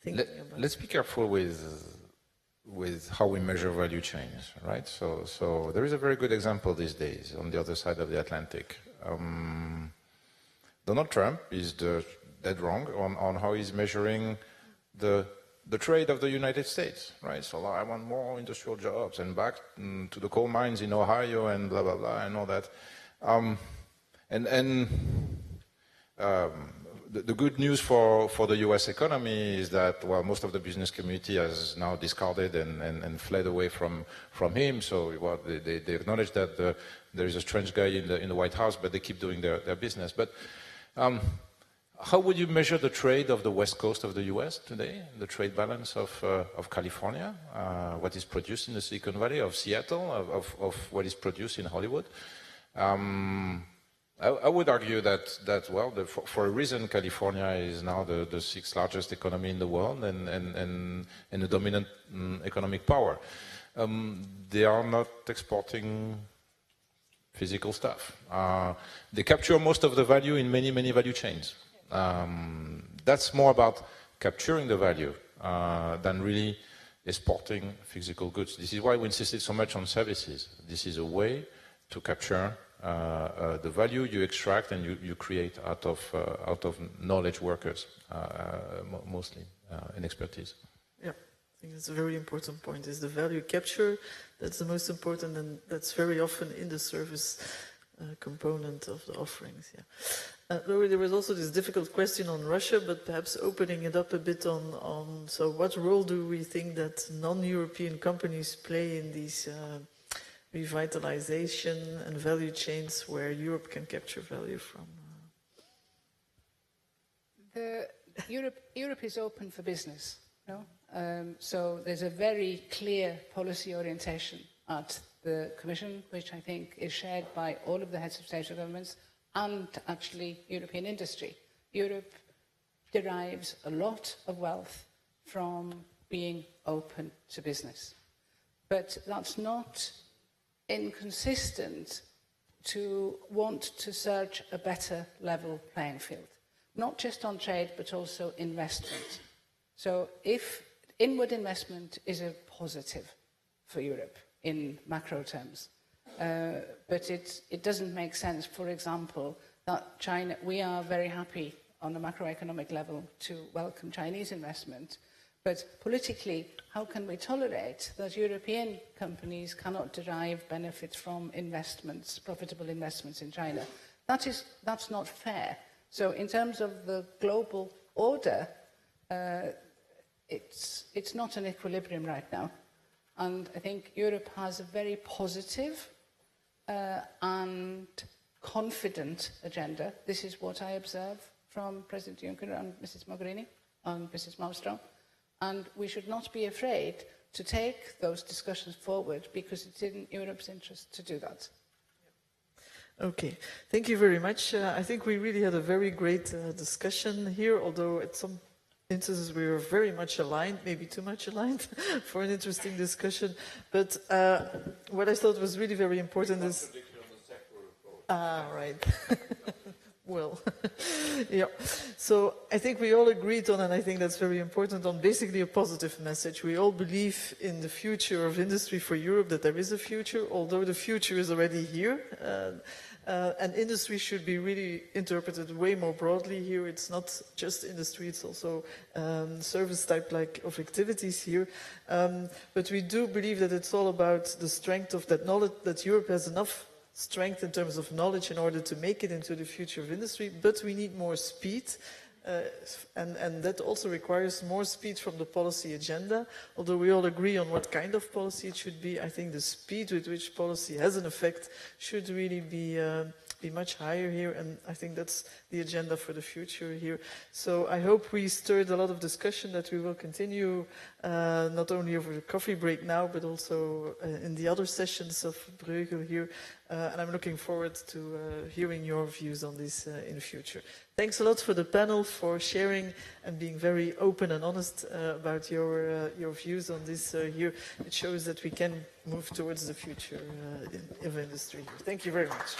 thinking about. Let's be careful with how we measure value chains, right? So there is a very good example these days on the other side of the Atlantic. Donald Trump is dead wrong on how he's measuring the trade of the United States, right? So I want more industrial jobs and back to the coal mines in Ohio and blah, blah, blah, and all that. The good news for the US economy is that, well, most of the business community has now discarded and fled away from him. So they acknowledge that there is a strange guy in the White House, but they keep doing their business. But how would you measure the trade of the west coast of the US today, the trade balance of California, what is produced in the Silicon Valley, of Seattle, of what is produced in Hollywood? I would argue that well, for a reason, California is now the 6th largest economy in the world and a dominant economic power. They are not exporting physical stuff. They capture most of the value in many value chains. That's more about capturing the value than really exporting physical goods. This is why we insisted so much on services. This is a way to capture the value you extract and you create out of knowledge workers, mostly, and expertise. Yeah, I think that's a very important point, is the value capture. That's the most important, and that's very often in the service component of the offerings. Yeah. Lowri, there was also this difficult question on Russia, but perhaps opening it up a bit on so what role do we think that non-European companies play in these revitalization and value chains where Europe can capture value from? Europe is open for business, no? So there's a very clear policy orientation at the Commission, which I think is shared by all of the heads of state or governments and actually European industry. Europe derives a lot of wealth from being open to business. But that's not inconsistent to want to search a better level playing field, not just on trade, but also investment. So if inward investment is a positive for Europe in macro terms, but it doesn't make sense, for example, that China, we are very happy on a macroeconomic level to welcome Chinese investment, but politically, how can we tolerate that European companies cannot derive benefits from investments, profitable investments in China? That's not fair. So in terms of the global order, it's not an equilibrium right now. And I think Europe has a very positive and confident agenda. This is what I observe from President Juncker and Mrs. Mogherini and Mrs. Malmström. And we should not be afraid to take those discussions forward because it's in Europe's interest to do that. Okay, thank you very much. I think we really had a very great discussion here, although at some instances we were very much aligned, maybe too much aligned for an interesting discussion. But what I thought was really very important is... right. Well, yeah. So I think we all agreed on, and I think that's very important, on basically a positive message. We all believe in the future of industry for Europe, that there is a future, although the future is already here. And industry should be really interpreted way more broadly here. It's not just industry, it's also service type of activities here. But we do believe that it's all about the strength of that knowledge, that Europe has enough strength in terms of knowledge in order to make it into the future of industry, but we need more speed. And that also requires more speed from the policy agenda. Although we all agree on what kind of policy it should be, I think the speed with which policy has an effect should really be much higher here, and I think that's the agenda for the future here. So I hope we stirred a lot of discussion that we will continue not only over the coffee break now, but also in the other sessions of Bruegel here. And I'm looking forward to hearing your views on this in the future. Thanks a lot for the panel, for sharing and being very open and honest about your views on this here. It shows that we can move towards the future of industry. Thank you very much.